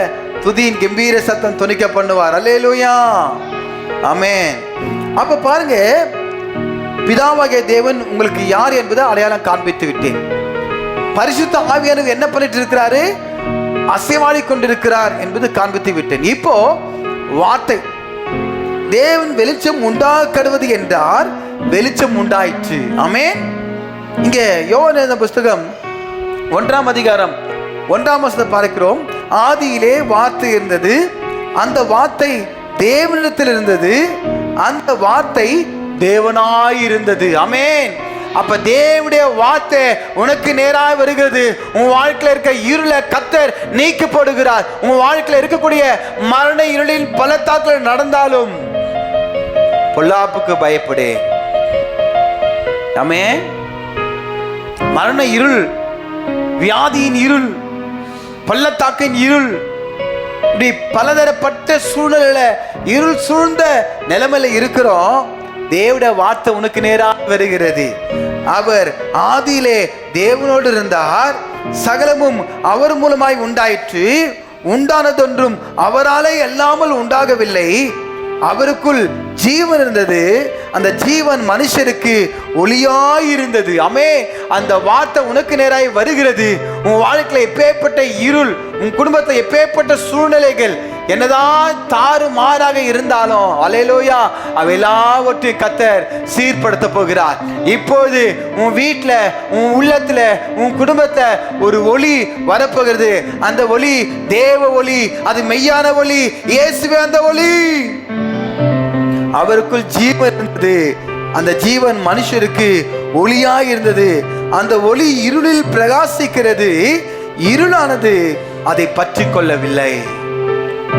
துதியின் கம்பீர சத்தம் துணிக்க பண்ணுவார். அல்லேலூயா, ஆமென். அப்ப பாருங்க, பிதாவாகிய தேவன் உங்களுக்கு யார் என்பதை அடையாளம் காண்பித்து விட்டேன். பரிசுத்த ஆவியானவர் என்ன பண்ணிட்டு இருக்கிறாரு? அசைவாடி கொண்டிருக்கிறார் என்பது காண்பித்து விட்டேன். இப்போ வார்த்தை, தேவன் வெளிச்சம் உண்டாக்கடுவது என்றார், வெளிச்சம் உண்டாயிற்று. ஆமென். இங்க யோவான் புஸ்தகம் 1ஆம் அதிகாரம் 1ஆம் வசனத்தை பார்க்கிறோம். ஆதியிலே வார்த்தை இருந்தது, அந்த வார்த்தை தேவனிடத்தில் இருந்தது, அந்த வார்த்தை தேவனாயிருந்தது. ஆமென். அப்ப தேவனுடைய வார்த்தை உனக்கு நேராக வருகிறது. உன் வாழ்க்கையில் இருக்க இருளை கர்த்தர் நீக்கப்படுகிறார். உன் வாழ்க்கையில் இருக்கக்கூடிய மரண இருளின் பள்ளத்தாக்கில் நடந்தாலும் பொல்லாப்புக்கு பயப்படே. ஆமென். மரண இருள், வியாதியின் இருள், பள்ளத்தாக்கின் இருள், இப்படி பலதரப்பட்ட சூழ்நிலையில இருள் சூழ்ந்த நிலைமையில இருக்கிறோம். தேவனுடைய வார்த்தை உனக்கு நேராக வருகிறது. அவர் ஆதியிலே தேவனோடு இருந்தார், சகலமும் அவர் மூலமாய் உண்டாயிற்று, உண்டானதொன்றும் அவராலே அல்லாமல் உண்டாகவில்லை. அவருக்குள் ஜீவன் இருந்தது, அந்த ஜீவன் மனுஷருக்கு ஒளியாயிருந்தது. ஆமென். அந்த வார்த்தை உனக்கு நேராய் வருகிறது. உன் வாழ்க்கையில் எப்பேற்பட்ட இருள், உன் குடும்பத்தில் எப்பேற்பட்ட சூழ்நிலைகள் என்னதான் தாறு மாறாக இருந்தாலும், அல்லேலூயா, அவை எல்லாவற்றையும் கர்த்தர் சீர்படுத்த போகிறார். இப்போது உன் வீட்டில், உன் உள்ளத்துல, உன் குடும்பத்தை ஒரு ஒளி வரப்போகிறது. அந்த ஒளி தேவ ஒளி, அது மெய்யான ஒளி, இயேசுவே அந்த ஒளி. அவருக்குள் ஜீவன் இருந்தது, அந்த ஜீவன் மனுஷருக்கு ஒளியாய் இருந்தது. அந்த ஒளி இருளில் பிரகாசிக்கிறது, இருளானது அதை பற்றி கொள்ளவில்லை.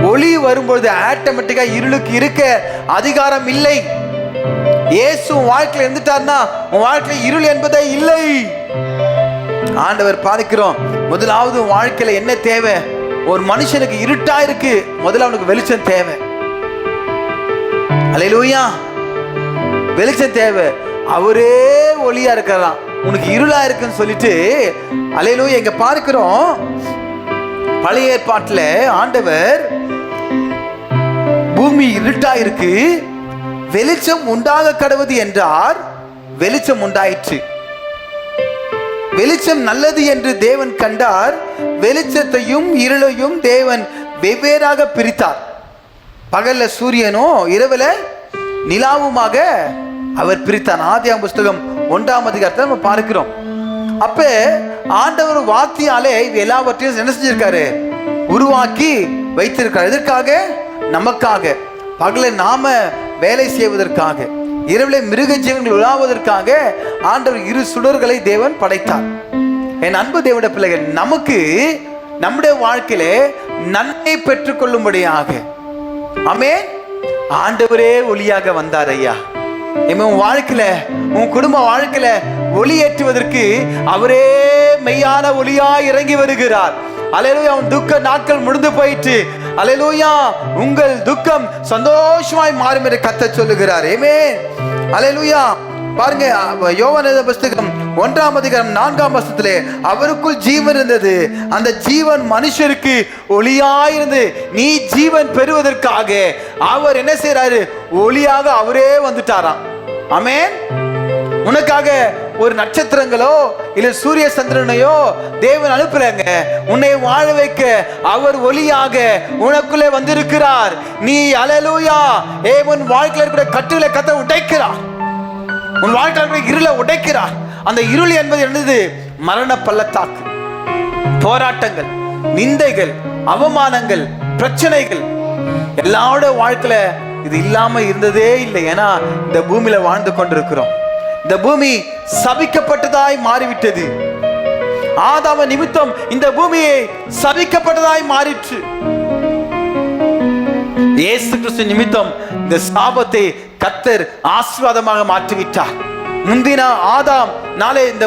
ஒளி வரும்பொழுது ஆட்டோமேட்டிக்கா இருளுக்கு இருக்க அதிகாரம் இல்லை. இயேசு வாழ்க்கையில் இருந்துட்டார்னா உன் வாழ்க்கையில் இருள் என்பதே இல்லை. ஆண்டவர் பார்க்கிறோம். முதலாவது வாழ்க்கையில என்ன தேவை? ஒரு மனுஷனுக்கு இருட்டா இருக்கு, முதல்ல அவனுக்கு வெளிச்சம் தேவை. அல்லேலூயா, வெளிச்சம் தேவை. அவரே ஒளியா இருக்கிறான், உனக்கு இருளா இருக்குன்னு சொல்லிட்டு. அல்லேலூயா. இங்க பார்க்கிறோம், பழைய ஏற்பாட்டில் ஆண்டவர் பூமி இருட்டா இருக்கு, வெளிச்சம் உண்டாக கடவுது என்றார், வெளிச்சம் உண்டாயிற்று. வெளிச்சம் நல்லது என்று தேவன் கண்டார். வெளிச்சத்தையும் இருளையும் தேவன் வெவ்வேறாக பிரித்தார். பகல்ல சூரியனும் இரவுல நிலாவுமாக அவர் பிரித்தார். ஆதியாகமம் புஸ்தகம் 1ஆம் அதிகாரத்தை நம்ம பார்க்கிறோம். அப்ப ஆண்டவர் வார்த்தையாலே எல்லாவற்றையும் என்ன செஞ்சிருக்காரு? உருவாக்கி வைத்திருக்கார். எதற்காக? நமக்காக. பகலை நாம வேலை செய்வதற்காக, இரவுல மிருக ஜீவன்கள் உலாவதற்காக ஆண்டவர் இரு சுடர்களை தேவன் படைத்தார். என் அன்பு தேவனுடைய பிள்ளைகள், நமக்கு நம்முடைய வாழ்க்கையில நன்மை பெற்றுக் கொள்ளும்படியாக, ஆமென், ஆண்டவரே ஒளியாக வந்தார். ஐயா, உன் வாழ்க்கையில, உன் குடும்ப வாழ்க்கையில ஒளி ஏற்றுவதற்கு அவரே மெய்யான ஒளியா இறங்கி வருகிறார். அல்லேலூயா. உன் துக்க நாட்கள் முடிந்து போயிட்டு, அல்லேலூயா, உங்கள் துக்கம் சந்தோஷமாய் மாறும் என்று கர்த்தர் சொல்லுகிறார். ஆமென், அல்லேலூயா. பாருங்க, யோவான் புஸ்தகம் 1ஆம் அதிகாரம் 4ஆம் வசனத்திலே அவருக்குள் ஜீவன் இருந்தது, அந்த ஜீவன் மனுஷருக்கு ஒளியாயிருந்து. நீ ஜீவன் பெறுவதற்காக அவர் என்ன செய்யறாரு? ஒளியாக அவரே வந்துட்டாராம். ஆமென். உனக்காக ஒரு நட்சத்திரங்களோ இல்ல சூரிய சந்திரனையோ தேவன் அனுப்புறாங்க. உன்னை வாழ வைக்க அவர் ஒளியாக உனக்குள்ளே வந்திருக்கிறார். நீ அல்லேலூயா, உன் வாழ்க்கையில இருக்கிற கட்டுகளை கர்த்தர் உடைக்கிறார். உன் வாழ்க்கையில இருளை உடைக்கிறார். அந்த இருள் என்பது என்னது? மரண பள்ளத்தாக்கு, போராட்டங்கள், நிந்தைகள், அவமானங்கள், பிரச்சனைகள். எல்லாரோட வாழ்க்கையில இது இல்லாம இருந்ததே இல்லை. ஏன்னா இந்த பூமியில வாழ்ந்து கொண்டிருக்கிறோம். இந்த பூமி சபிக்கப்பட்டதாய் மாறிவிட்டது. ஆதாம் நிமித்தம் இந்த பூமியை சபிக்கப்பட்டதாய் மாறிற்று. இயேசு கிறிஸ்து நிமித்தம் இந்த சாபத்தை கர்த்தர் ஆசீர்வாதமாக மாற்றிவிட்டார். முந்தின ஆதாம் நாளே இந்த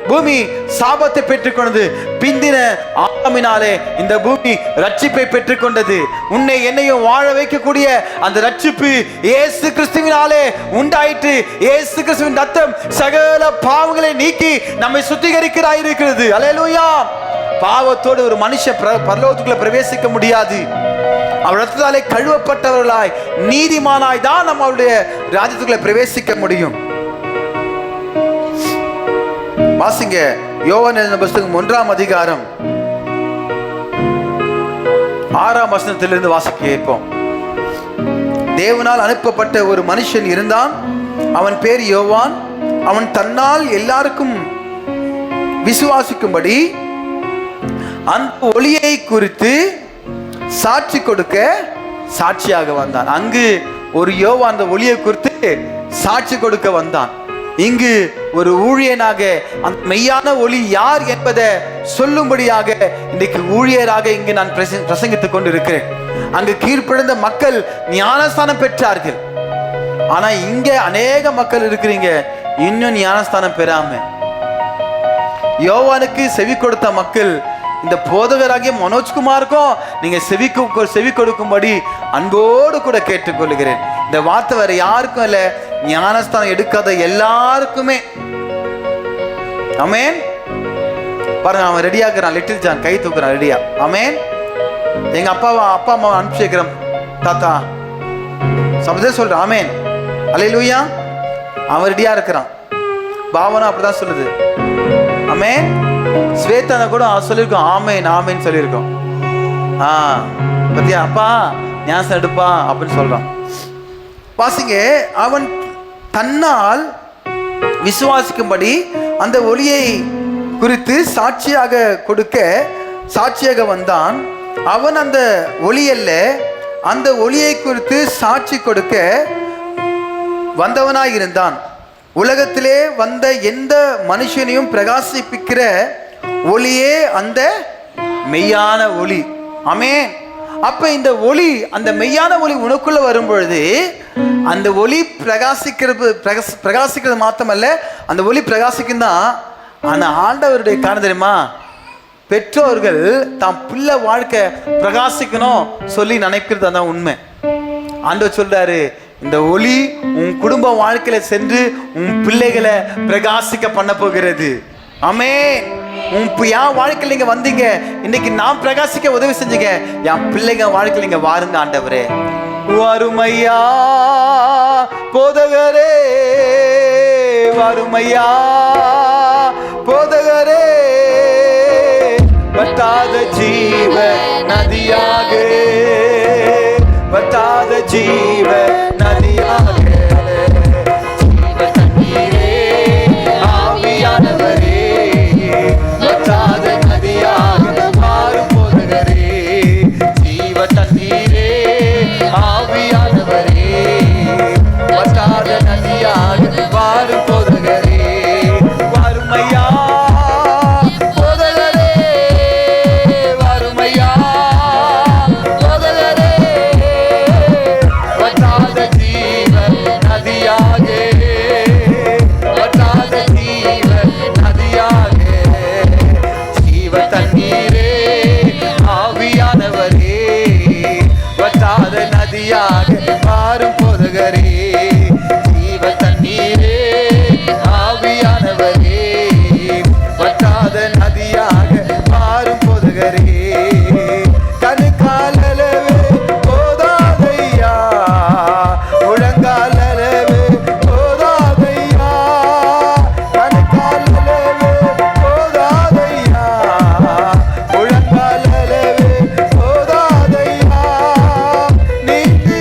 பூமி சாபத்தை பெற்றுக்கொண்டது. பிந்தின ஆதாமினாலே இந்த பூமி ரட்சிப்பை பெற்றுக்கொண்டது. உன்னை என்னையும் வாழ வைக்கக்கூடிய அந்த ரட்சிப்பு இயேசு கிறிஸ்துவினாலே உண்டாயிற்று. இயேசு கிறிஸ்துவின் ரத்தம் சகல பாவங்களை நீக்கி நம்மை சுத்திகரிக்கிறாய் இருக்கிறது. அல்லேலூயா. பாவத்தோடு ஒரு மனுஷன் பரலோகத்துக்குள்ள பிரவேசிக்க முடியாது. அவர் ரத்தத்தாலே கழுவப்பட்டவர்களாய் நீதிமானாய் தான் நம்ம அவருடைய ராஜ்யத்துக்குள்ள பிரவேசிக்க முடியும். வாசிங்க யோவான் எழுதின புத்தகம் 1ஆம் அதிகாரம் 6ஆம் வசனத்திலிருந்து வாசிக்க கேட்போம். தேவனால் அனுப்பப்பட்ட ஒரு மனுஷன் இருந்தான். அவன் பேர் யோவான். அவன் தன்னால் எல்லாருக்கும் விசுவாசிக்கும்படி அந்த ஒளியை குறித்து சாட்சி கொடுக்க சாட்சியாக வந்தான். அங்கு ஒரு யோவான் அந்த ஒளியை குறித்து சாட்சி கொடுக்க வந்தான். இங்கு ஒரு ஊழியனாக அந்த மெய்யான ஒளி யார் என்பதை சொல்லும்படியாக இன்றைக்கு ஊழியராக இங்கு நான் பிரசங்கித்துக் கொண்டு இருக்கிறேன். அங்கு கீழ்ப்படிந்த மக்கள் ஞானஸ்தானம் பெற்றார்கள். ஆனா இங்க அநேக மக்கள் இருக்கிறீங்க இன்னும் ஞானஸ்தானம் பெறாம. யோவானுக்கு செவி கொடுத்த மக்கள் இந்த போதகராகிய மனோஜ்குமாருக்கும் நீங்க செவி கொடுக்கும்படி அன்போடு கூட கேட்டுக்கொள்கிறேன். இந்த வார்த்தை வேற யாருக்கும் இல்ல, ஞானஸ்தானம் எடுக்காத எல்லாருக்குமே. ஆமென். பாருங்க, அவன் ரெடியா இருக்கிறான். லிட்டில் ஜான் கை தூக்குறான், ரெடியா. ஆமென். எங்க அப்பா அம்மாவை அனுப்பிச்சு வைக்கிறேன் தாத்தா சபதே சொல்றான். ஆமென். அல்லேலூயா. அவன் ரெடியா இருக்கிறான். பாவனா அப்படிதான் சொல்லுது. ஆமென். ஸ்வேதான கூட சொல்லியிருக்கோம் ஆமேன் ஆமேன்னு சொல்லியிருக்கோம். பத்தியா அப்பா ஞாசம் எடுப்பா அப்படின்னு சொல்றான். வாசிங்க, அவன் தன்னால் விசுவாசிக்கும்படி அந்த ஒளியை குறித்து சாட்சியாக வந்தான். அவன் அந்த ஒளி அல்ல, அந்த ஒளியை குறித்து சாட்சி கொடுக்க வந்தவனாயிருந்தான். உலகத்திலே வந்த எந்த மனுஷனையும் பிரகாசிப்பிக்கிற ஒளியே அந்த மெய்யான ஒளி. ஆமென். அப்ப இந்த ஒளி, அந்த மெய்யான ஒளி உனக்குள்ள வரும் பொழுது அந்த ஒளி பிரகாசிக்கிறது மாத்திரமல்ல, அந்த ஒளி பிரகாசிக்கும் தான். ஆனா ஆண்டவருடைய காரணம் தெரியுமா? பெற்றோர்கள் தாம் பிள்ளை வாழ்க்கை பிரகாசிக்கணும் சொல்லி நினைக்கிறது அதான் உண்மை. ஆண்டவர் சொல்றாரு, இந்த ஒளி உன் குடும்ப வாழ்க்கையில சென்று உன் பிள்ளைகளை பிரகாசிக்க பண்ண போகிறது. ஆமென். என் வாழ்க்கையில் நீங்க வந்தீங்க, இன்னைக்கு நான் பிரகாசிக்க உதவி செஞ்சீங்க. என் பிள்ளைங்க வாழ்க்கையில் நீங்க வாருங்க ஆண்டவரே. வருமையா போதகரே, வருமையா போதகரே, வட்டாத ஜீவ நதியாக, வட்டாத ஜீவ நதியாக, ஜீவ தண்ணீரே ஆவியானவரே, வட்டாத நதியாக மாறும் போதகரே, ஜீவ தண்ணீரே ஆவியானவரே, வட்டாத நதியாக மாறும் போதகரே. வறுமையா போதகரே, வறுமையா போதகரே, வட்டாத ஜீவ நதியாக, வட்டாத ஜீவ நதியாக, ஜீவ தண்ணீரே ஆவியானவரே, வட்டாத நதியாக மாறும் போதகரே, ஜீவ தண்ணீரே ஆவியானவரே, வட்டாத நதியாக மாறும் போதகரே. கணுக்காலளவே போதாதையா, முழங்காலளவே போதாதையா, கணுக்காலளவே போதாதையா, முழங்காலளவே போதாதையா, நீந்து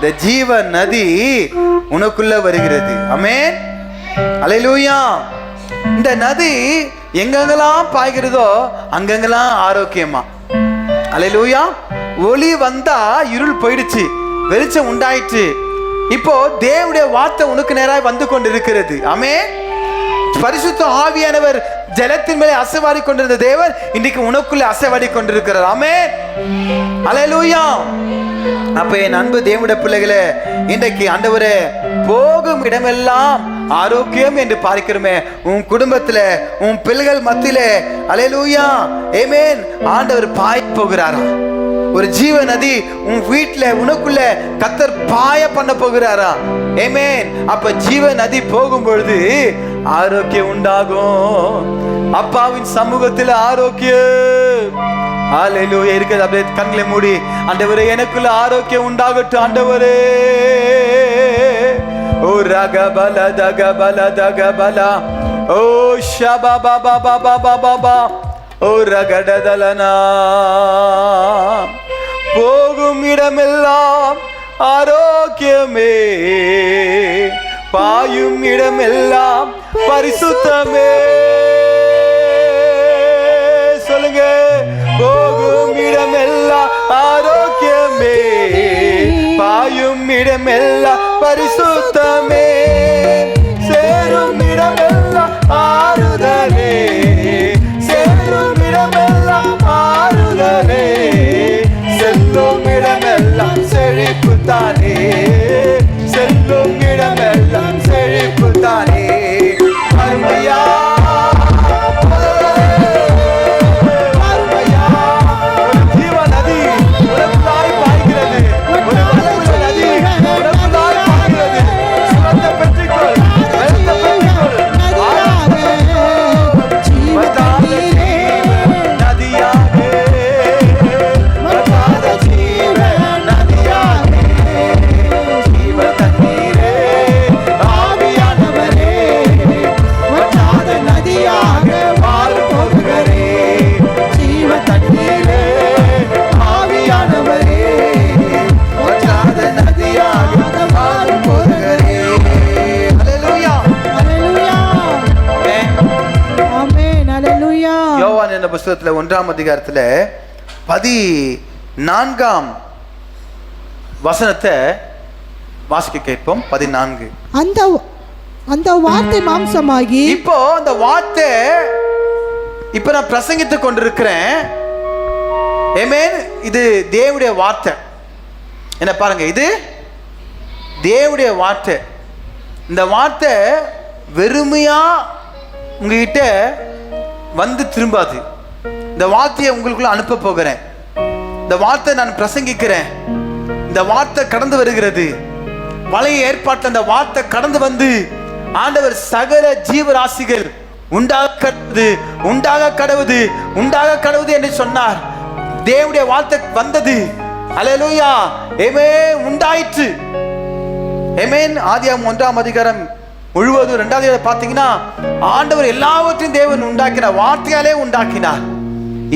இந்த ஜீவ நதி உனக்குள்ள வருகிறது. ஆமென், அல்லேலூயா. இந்த நதி எங்கெங்கெல்லாம் பாய்கிறதோ அங்கெங்கெல்லாம் ஆரோக்கியமா. அல்லேலூயா. ஒளி வந்தா இருள் போயிடுச்சு, வெளிச்சம் உண்டாயிற்று. இப்போ தேவனுடைய வார்த்தை உனக்கு நேராக வந்து கொண்டு இருக்கிறது. ஆமென். பரிசுத்த ஆவியானவர் ஜலத்தின் மேலே அசைவாடி கொண்டிருந்த தேவன் இன்னைக்கு உனக்குள்ளே அசைவாடி கொண்டிருக்கிறார். ஆமென், அல்லேலூயா. அப்ப என் அன்பு தேவனுடைய பிள்ளைகளே, இன்றைக்கு ஆண்டவரே போகும் இடமெல்லாம் ஆரோக்கியம் என்று பார்க்கிறோமே. உன் குடும்பத்துல, உன் பிள்ளைகள் மத்தியிலே, அல்லேலூயா, ஆமென், ஆண்டவர் பாய போகிறாரா? ஒரு ஜீவ நதி உன் வீட்டுல உனக்குள்ள கர்த்தர் பாய பண்ண போகிறாரா? ஆமென். அப்ப ஜீவ நதி போகும் பொழுது ஆரோக்கியம் உண்டாகும். அப்பாவின் சமூகத்தில் ஆரோக்கியம். அல்லேலூயா. இருக்குது. அப்படியே கண்களை மூடி, ஆண்டவரே எனக்குள்ள ஆரோக்கியம் உண்டாகட்டும் ஆண்டவரே. ஓ ரகபல தகபல தகபல ஓ ஷபப பப பப பப ஓ ரகடதலனா. போகும் இடமெல்லாம் ஆரோக்கியமே, பாயும் இடமெல்லாம் பரிசுத்தமே. சொல்லுங்க, போகும் இடமெல்லாம் ஆரோக்கியமே, பாயும் இடமெல்லாம் பரிசுத்தமே. சேரும் இடமெல்லாம் ஆறுதலே, சேரும் இடமெல்லாம் ஆறுதலே. செல்லும் இடமெல்லாம் செழிப்பு தானே, செல்லும் இடமெல்லாம் செழிப்பு தானே. அருமையா புத்தகத்துல 1ஆம் அதிகாரத்துல 14ஆம் வசனத்தை வாசிக்க கேட்போம். 14. அந்த வார்த்தை மாம்சமாகி. இப்போ அந்த வார்த்தை இப்ப நான் பிரசங்கித்துக் கொண்டிருக்கிறேன். ஆமென். இது தேவனுடைய வார்த்தை. என்ன பாருங்க, இது தேவனுடைய வார்த்தை. இந்த வார்த்தை வெறுமையா உங்ககிட்ட வந்து திரும்பாது. இந்த வார்த்தையை உங்களுக்குள்ள அனுப்ப போகிறேன். இந்த வார்த்தை நான் பிரசங்கிக்கிறேன். இந்த வார்த்தை கடந்து வருகிறது. பழைய ஏற்பாட்டில் அந்த வார்த்தை கடந்து வந்து ஆண்டவர் சகல ஜீவராசிகள் உண்டாக கடவுது, உண்டாக கடவுது, உண்டாக கடவுது என்று சொன்னார். தேவனுடைய வார்த்தை வந்தது. அல்லேலூயா. ஆமென். உண்டாயிற்று. ஆமென். ஆதியாகமம் 1ஆம் அதிகாரம் முழுவதும் 2வது பார்த்தீங்கன்னா ஆண்டவர் எல்லாவற்றையும் தேவன் உண்டாக்கினார், வார்த்தையாலே உண்டாக்கினார்.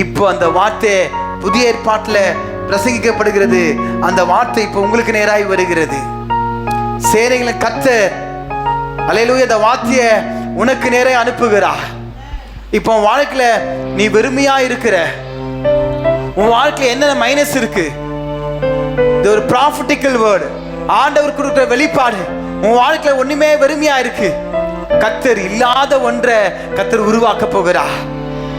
இப்போ அந்த வார்த்தை புதிய ஏற்பாட்டில் பிரசங்கிக்கப்படுகிறது. அந்த வார்த்தை இப்போ உங்களுக்கு நேராய் வருகிறது. சேனைகளின் கர்த்தர் அல்லேலூயா இந்த வார்த்தையை உனக்கு நேராக அனுப்புகிறார். இப்போ உன் வாழ்க்கையில நீ வெறுமையா இருக்கிற, உன் வாழ்க்கையில என்னென்ன மைனஸ் இருக்கு, இது ஒரு ப்ராஃபிட்டிக்கல் வேர்டு, ஆண்டவர் கொடுக்கிற வெளிப்பாடு. உன் வாழ்க்கையில ஒண்ணுமே வெறுமையா இருக்கு. கர்த்தர் இல்லாத ஒன்றை கர்த்தர் உருவாக்க போகிறார்.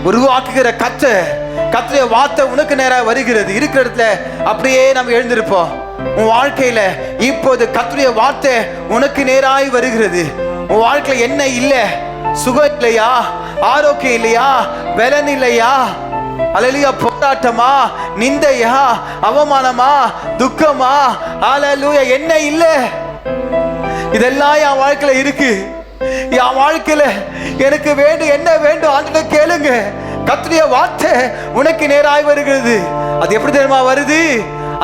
உருவாக்குகிற கர்த்தருடைய வார்த்தை உனக்கு நேராக வருகிறது. இருக்கிற இடத்துல அப்படியே நம்ம எழுந்திருப்போம். உன் வாழ்க்கையில இப்போது கர்த்தருடைய வார்த்தை உனக்கு நேராய் வருகிறது. உன் வாழ்க்கையில என்ன இல்லை? சுகம் இல்லையா? ஆரோக்கியம் இல்லையா? பலன் இல்லையா? அல்லேலூயா. போராட்டமா? நிந்தையா? அவமானமா? துக்கமா? அல்லேலூயா. என்ன இல்லை? இதெல்லாம் என் வாழ்க்கையில இருக்கு. என் வாழ்க்கையில எனக்கு வேண்டும், என்ன வேண்டும் ஆண்டவரே கேளுங்க. கர்த்தருடைய வார்த்தை உனக்கு நேராய் வருகிறது. அது எப்படி தெரியுமா வருது?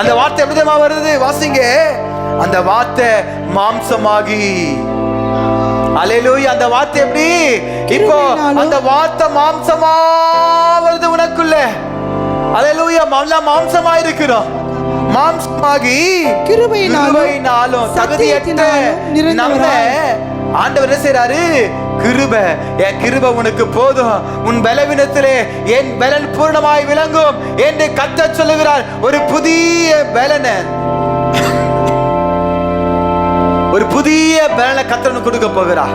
அந்த வார்த்தை எப்படி தெரியுமா வருது? வாசிங்க. அந்த வார்த்தை மாம்சமாகி. அல்லேலூயா. அந்த வார்த்தை எப்படி? இப்போ அந்த வார்த்தை மாம்சமா வருது உனக்குள்ள. அல்லேலூயா. மாம்சமா இருக்கிறோம். மாம்சமாகி கிருபையினாலும் கிருபையினாலும் தகுதியற்ற சத்தியத்தினாலும் நம்ம நிறைந்தவராய். ஆண்டவர் என்ன செய்றாரு? கிருபை, என் கிருபை உனக்கு போதும், உன் பலவீனத்திலே என் பலன் பூர்ணமாய் விளங்கும் என்று கர்த்தர் சொல்லுகிறார். ஒரு புதிய பலனை, ஒரு புதிய பலனை கர்த்தர் கொடுக்க போகிறார்.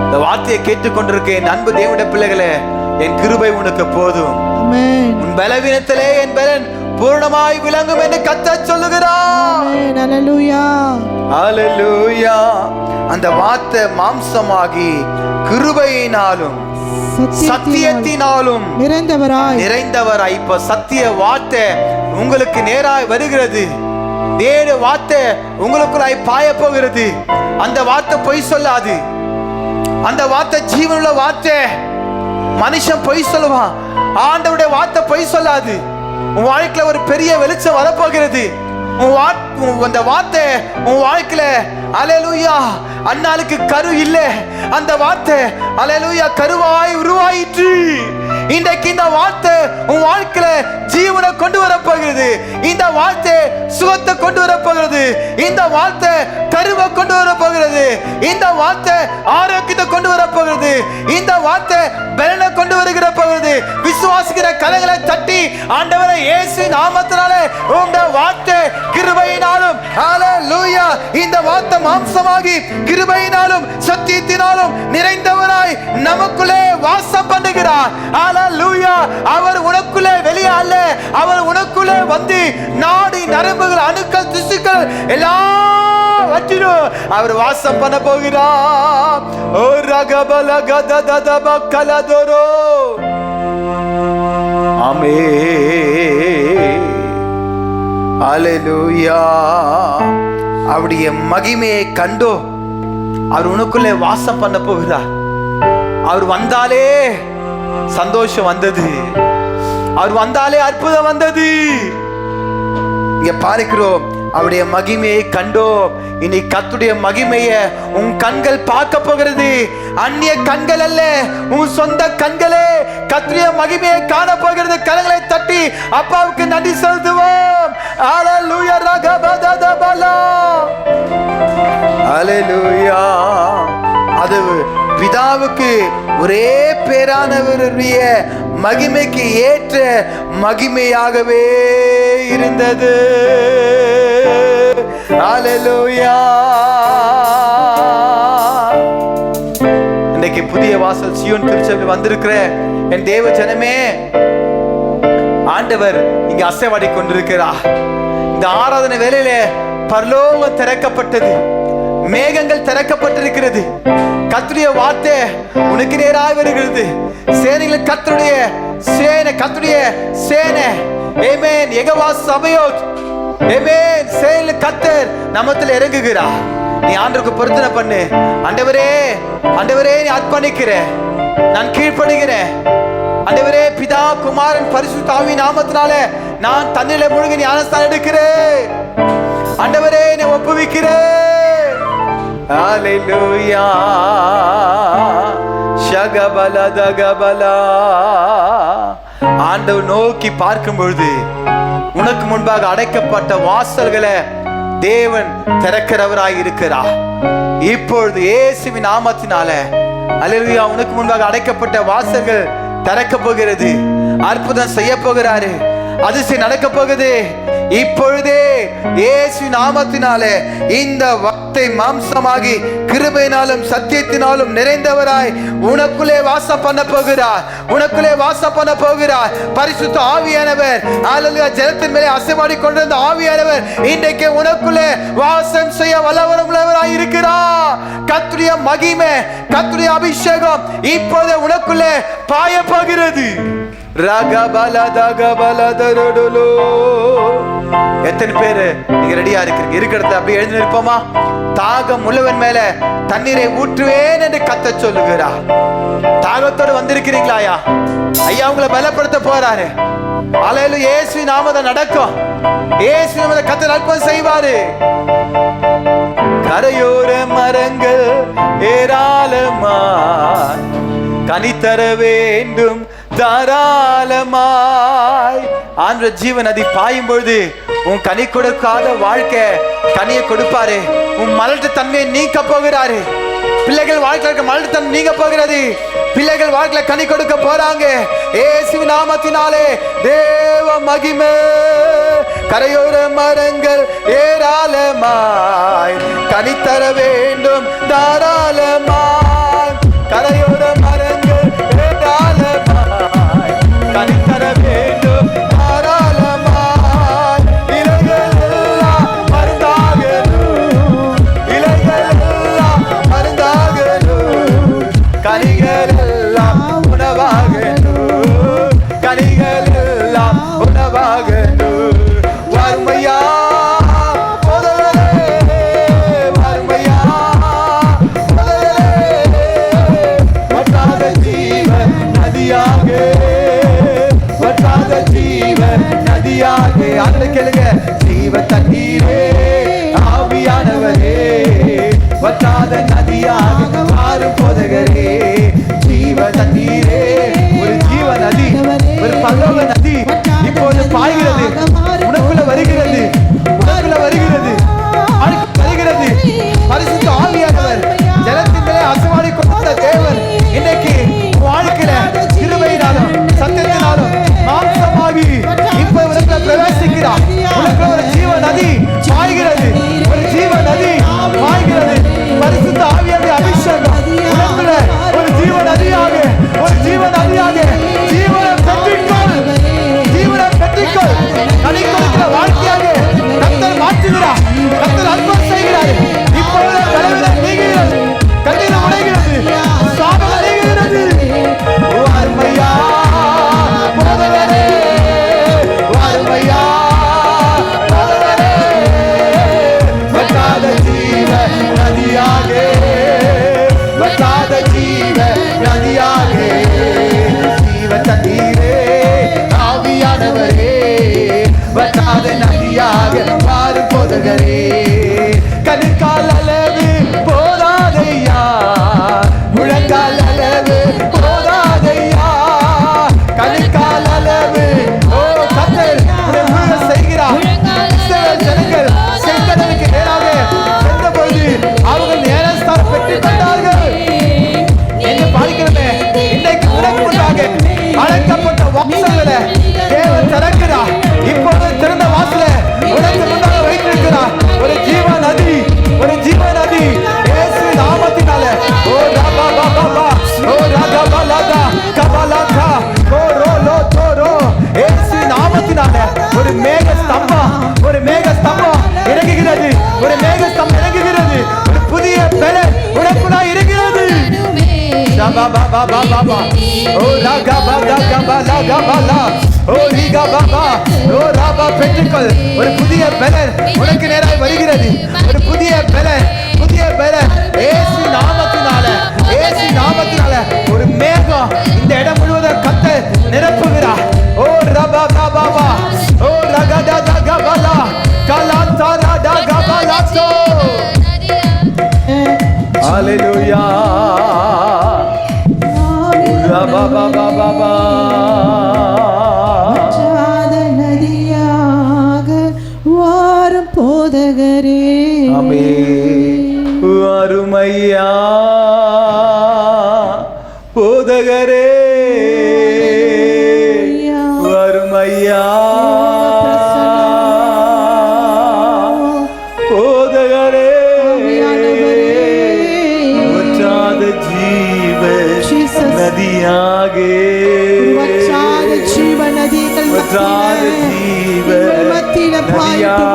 இந்த வார்த்தையை கேட்டுக்கொண்டிருக்க என் அன்பு தேவனுடைய பிள்ளைகளே, என் கிருபை உனக்கு போதும், ஆமென். உன் பலவீனத்திலே என் பலன் பூர்ணமாய் விளங்கும் என்று கர்த்தர் சொல்லுகிறார். ஆமென். அல்லேலூயா. ஹல்லேலூயா. அந்த வார்த்தை மாம்சமாகி கிருபையினாலும் சத்தியத்தினாலும் நிறைந்தவராய். இப்ப சத்திய வார்த்தை உங்களுக்கு நேராய் வருகிறது. தேவ வார்த்தை உங்களுக்குள்ளாய் பாய போகிறது. அந்த வார்த்தை பொய் சொல்லாது. அந்த வார்த்தை ஜீவனுள்ள வார்த்தை. மனுஷன் பொய் சொல்லுவான், ஆண்டவருடைய வார்த்தை பொய் சொல்லாது. உன் வாழ்க்கையில ஒரு பெரிய வெளிச்சம் வரப்போகிறது. அந்த வார்த்தை உன் வாழ்க்கையில அல்லேலூயா அன்னாளுக்கு கரு இல்லை, அந்த வார்த்தை அல்லேலூயா கருவாய் உருவாயிற்று. இன்றைக்கு இந்த வார்த்தை உன் வாழ்க்கையில ஜீவனை கொண்டு வரப்போகிறது. இந்த வார்த்தை சுகத்தை கொண்டு வரப்போகிறது. இந்த வார்த்தை கருவை கொண்டு வரப்போகிறது. இந்த வார்த்தை ஆரோக்கியத்தை கொண்டு வரப்போகிறது. இந்த வார்த்தை பலனை கொண்டு வருகிற போகிறது. விசுவாசிக்கிற கரங்களை தட்டி ஆண்டவரே இயேசு நாமத்தினாலே உம்முடைய வார்த்தை கிருபையினாலும் ஹல்லேலூயா இந்த வார்த்தை மாம்சமாகி கிருபையினாலும் சத்தியத்தினாலும் நிறைந்தவராய் நமக்குள்ளே வாசம் பண்ணுகிறார். ஹல்லேலூயா. அவர் உனக்குள்ளே வெளியே அல்ல, அவர் உனக்குள்ளே வந்து நாடி நரம்புகள் அணுக்கள் திசுக்கள் எல்லாவற்றிலும் அவர் வாசம் பண்ண போகிறார். ஓ ரகபல கததப கலதரோ. ஆமென். ஹல்லேலூயா. அவருடைய மகிமையை கண்டோ அவர் உனக்குள்ளே வாசம் பண்ண போகிறார். அவர் வந்தாலே சந்தோஷம் வந்தது, அவர் வந்தாலே அற்புதம் வந்தது. இங்க பார்க்கிறோம், அவருடைய மகிமையை கண்டோம். இனி கர்த்தருடைய மகிமையை உன் கண்கள் பார்க்க போகிறது. அந்நிய கண்கள் அல்ல, உன் சொந்த கண்களே கர்த்தருடைய மகிமையை காண போகிறது. கரங்களை தட்டி அப்பாவுக்கு நன்றி செலுத்துவோம். ஹல்லேலூயா ரகபதபலா. ஹல்லேலூயா. அது பிதாவுக்கு ஒரே பேரானவருடைய மகிமைக்கு ஏற்ற மகிமையாகவே இருந்தது. ஹல்லேலூயா. இன்னைக்கு புதிய வாசல் சியோன் திருச்சபை வந்திருக்கிற என் தேவ ஜனமே, ஆண்டவர் இங்க அசைவாடி கொண்டிருக்கிறார். இந்த ஆராதனை வேளையில பரலோகம் திறக்கப்பட்டது, மேகங்கள் திறக்கப்பட்டிருக்கிறது. கர்த்தருடைய வார்த்தை உனக்கு நேராய் வருகிறது. சேனைகள் கர்த்தருடைய சேனை, கர்த்தருடைய சேனை. ஆமென். யெகோவா சபையோத். ஆமென். சேனைகள் கர்த்தர் நமத்தில் இறங்குகிறார். நீ ஆண்டவருக்கு பொருத்தனை பண்ணு. ஆண்டவரே, ஆண்டவரே நீ அர்ப்பணிக்கிறேன், நான் கீழ்ப்படுகிறேன். ஆண்டவரே, பிதா குமாரன் பரிசுத்த ஆவியின் நாமத்தினாலே நான் தண்ணில முழுகி ஞானஸ்தானம் எடுக்கிறேன். ஆண்டவரே நீ ஒப்புவிக்கிறேன். ஹல்லேலூயா. ஷகபல தகபலா. ஆண்டவர் நோக்கி பார்க்கும் பொழுது உனக்கு முன்பாக அடைக்கப்பட்ட வாசல்களை தேவன் திறக்கிறவராய் இருக்கிறார். இப்பொழுது இயேசுவின் நாமத்தினால அல்லேலூயா உனக்கு முன்பாக அடைக்கப்பட்ட வாசல்கள் திறக்க போகிறது. அற்புதம் செய்ய போகிறாரு, அதிசயம் நடக்க போகுது. இப்பொழுதே இயேசு நாமத்தினாலே இந்த வார்த்தை மாம்சமாகி கிருபையினாலும் சத்தியத்தினாலும் நிறைந்தவராய் உனக்குள்ளே வாசம் பண்ண போகிறார். உனக்குள்ளே வாசம் பண்ண போகிறார். பரிசுத்த ஆவியானவர் அல்லேலூயா ஜலத்தின் மேலே அசைவாடி கொண்டிருந்த ஆவியானவர் இன்றைக்கு உனக்குள்ளே வாசம் செய்ய வல்லவராய் இருக்கிறார். கர்த்தருடைய மகிமை, கர்த்தருடைய அபிஷேகம் இப்போது உனக்குள்ளே பாய போகிறது. எத்தனை பேரு நீங்க ரெடியா இருக்கிறீங்க? இருக்கிறத அப்படியே எழுந்து நிற்போமா? தாகம் உள்ளவன் மேல தண்ணீரை ஊற்றுவேன் என்று கர்த்தர் சொல்லுகிறார். தாகத்தோடு வந்திருக்கிறீங்களா? ஐயா உங்களை பலப்படுத்த போறாரு. அல்லேலூயா. இயேசு நாமத்தில் நடக்கும். இயேசு நாமத்தில் கர்த்தர் அற்புதம் செய்வாரு. கரையோர மரங்கள் ஏராளமாய் கனி தர வேண்டும் தாராளமாய். ஆண்டவர் ஜீவ நதி பாயும் பொழுது உன் கனி கொடுக்காத வாழ்க்கை கனியை கொடுப்பாரு. உன் மலட்டு தன்மையை நீக்க போகிறாரு. பிள்ளைகள் வாழ்க்கையில மலட்டு தன்மை நீங்க போகிறது. பிள்ளைகள் வாழ்க்கையில கனி கொடுக்க போறாங்க. இயேசுவின் நாமத்தினாலே தேவ மகிமை. கரையோர மரங்கள் ஏராளமாய் கனி தர வேண்டும் தாராளமாய். கரையோர மரங்கள் ஏராளமாய் கனி தர வேண்டும் தாராளமாய். இலைகள் எல்லாம் மருந்தாகணும். இலைகள் எல்லாம் மருந்தாகணும். கனிகள் எல்லாம் உணவாகணும். கனிகள் எல்லாம் உணவாகணும். வறுமையா போதவரே, வறுமையா போதவரே, வற்றாத ஜீவ நதியாக, வற்றாத ஜீவ நதியாக. அதில் கேளுங்க, ஜீவ தண்ணீரே ஆவியானவரே, வற்றாத நதியாக மாறும் போதகரே. ஜீவ தண்ணீரே, ஒரு ஜீவ நதி, ஒரு பல்லவ நதி இப்போது பாய்கிறது. உனக்குள்ள வருகிறது, உனக்குள்ள வருகிறது, வருகிறது. பரிசுத்த ஆவியானவர் ஜலத்தின் மேலே அசைவாடி கொண்ட தேவன் இன்னைக்கு வாழ்க்கையில கிருபையினாலும் சத்தியத்தினாலும் மாம்சமாகி இப்ப உனக்குள்ள பிரவேசிக்கிறார். உனக்குள்ள ஒரு ஜீவ நதி பாய்கிறது, ஒரு ஜீவ நதி பாய்கிறது. பரிசுத்த ஆவியானவர் அபிஷேகம் உனக்குள்ள ஒரு ஜீவ நதியாக, ஒரு ஜீவ நதியாக ஜீவனை பெற்றுக்கொள், ஜீவனை பெற்றுக்கொள். கனி கொடுக்கிற வாழ்க்கையாக கர்த்தர் மாற்றுகிறார். கர்த்தர் அற்புதம் செய்கிறார். இப்பொழுது பலவீனம் நீங்குகிறது, கண்ணீர் உடைகிறது, சாபம் நீங்குகிறது. வாருமையா போதவரே, வாருமையா போதவரே, வற்றாத ஜீவ நதியாக, வற்றாத ஜீவ நதியாக. ஜீவ தண்ணீரே ஆவியானவரே, வற்றாத நதியாக மாறும் போதகரே. கணுக்கால் அளவு போதாதையா, முழங்கால் அளவு போதாதையா, கணுக்கால் அளவு. ஓ கர்த்தர் உன்னை செய்கிறார். இஸ்ரவேல் ஜனங்கள் செங்கடலுக்கு நேராக சென்றபோது அவர்கள் நேரஸ்தானம் பெற்றுக் கொண்டார்கள் என்று பார்க்கிறோமே. இன்னைக்கு உனக்குள்ளாக அழைக்கப்பட்ட வாசல்களை தேவன் திறக்கிறார். இப்போது திறந்த வாசல உனக்கு முன்னாக வைத்திருக்கிறார். ஒரு ஜீவ நதி, ஒரு ஜீவ நதி இயேசு நாமத்தினால. ஓ ரபா பாபா, ஓ ரகா பலதா கபலதா, ஓ ரோலோ தோரோ. இயேசு நாமத்தினால ஒரு மேக ஸ்தம்பம், ஒரு மேக ஸ்தம்பம் இறங்குகிறது, ஒரு மேக ஸ்தம்பம் இறங்குகிறது. ஒரு புதிய பலன் உனக்குள்ளாக இருக்கிறது. ரபா பாபா பாபா, ஓ ரகா பலதா கபலதா, ஓ ரிகா பாபா, ஓ ராபா பெற்றுக்கொள். ஒரு புதிய பலன் உனக்கு நேராக வருகிறது. ஒரு புதிய பலன், புதிய பலன் இயேசு நாமத்தினால, இயேசு நாமத்தினால ஒரு மேகம் இந்த இடம் முழுவதும் கர்த்தர் நிரப்புகிறார். ஓ ரபா பாபா, ஓ ரகடா கபலா கலாந்தரா கபலாசோ. ஹalleluya. ரபா பாபா பாபா, நதியாக வாரும் போதகரே. ஆமென். அருமையா போதகரே, அருமையா போதகரே, வற்றாத ஜீவ நதியாக, வற்றாத ஜீவ நதிகள் வற்றாத ஜீவ மத்தியில பாயட்டும்.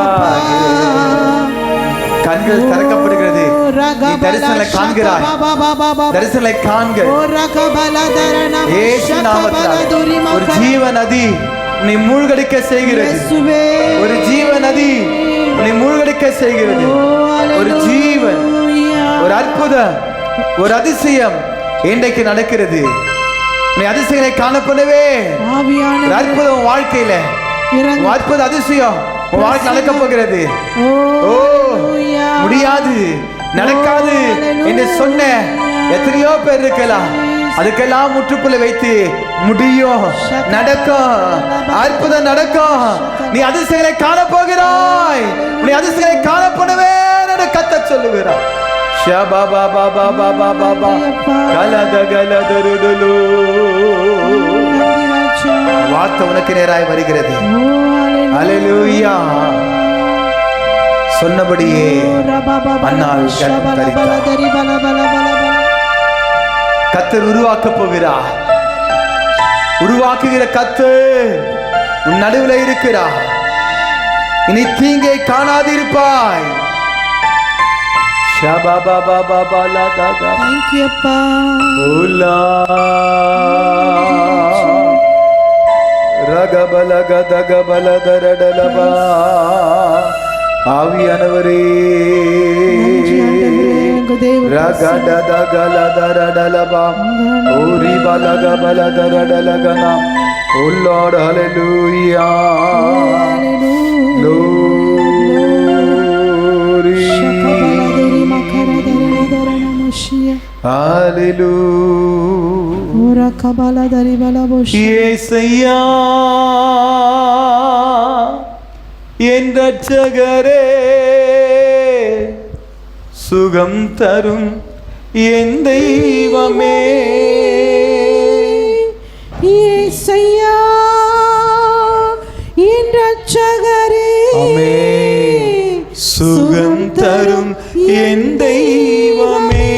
கண்கள் திறக்கப்படுகிறது. நீ தரிசனங்களை காண்கிறாய். தரிசனங்களை காண்க. இயேசு நாமத்தினாலே ஒரு ஜீவ நதி உன்னை மூழ்கடிக்க செய்கிறது. ஒரு ஜீவ நதி உன்னை மூழ்கடிக்க செய்கிறது. ஒரு ஜீவன், ஒரு அற்புதம், ஒரு அதிசயம் இன்றைக்கு நடக்கிறது. நீ அதிசயங்களை காணப்படவே ஒரு அற்புதம் உன் வாழ்க்கையில, உன் அற்புத அதிசயம் உன் வாழ்க்கை நடக்க போகிறது. ஓ முடியாது, நடக்காது என்று சொன்ன எத்தனையோ பேர் இருக்கலாம். அதுக்கெல்லாம் முற்றுப்புள்ளி வைத்து முடியும், நடக்கும், அற்புதம் நடக்கும். நீ அதிசயங்களை காணப்போகிறாய், நீ அதிசயங்களை காணப்படுவேன் என்று கர்த்தர் சொல்லுகிறார். வார்த்தை உனக்கு நேராய் வருகிறது. அல்லேலூயா. சொன்னபடியே அன்னாள் கர்த்தர் உருவாக்க போகிறார். உருவாக்குகிற கர்த்தர் உன் நடுவில் இருக்கிறார். இனி தீங்கை காணாதிருப்பாய். ஆவியானவரே, Oh Lord, hallelujah. Glory. Hallelujah. இயேசையா என் இரட்சகரே, சுகம் தரும் என் தெய்வமே. இயேசையா என் இரட்சகரே, ஆமென். சுகம் தரும் என் தெய்வமே.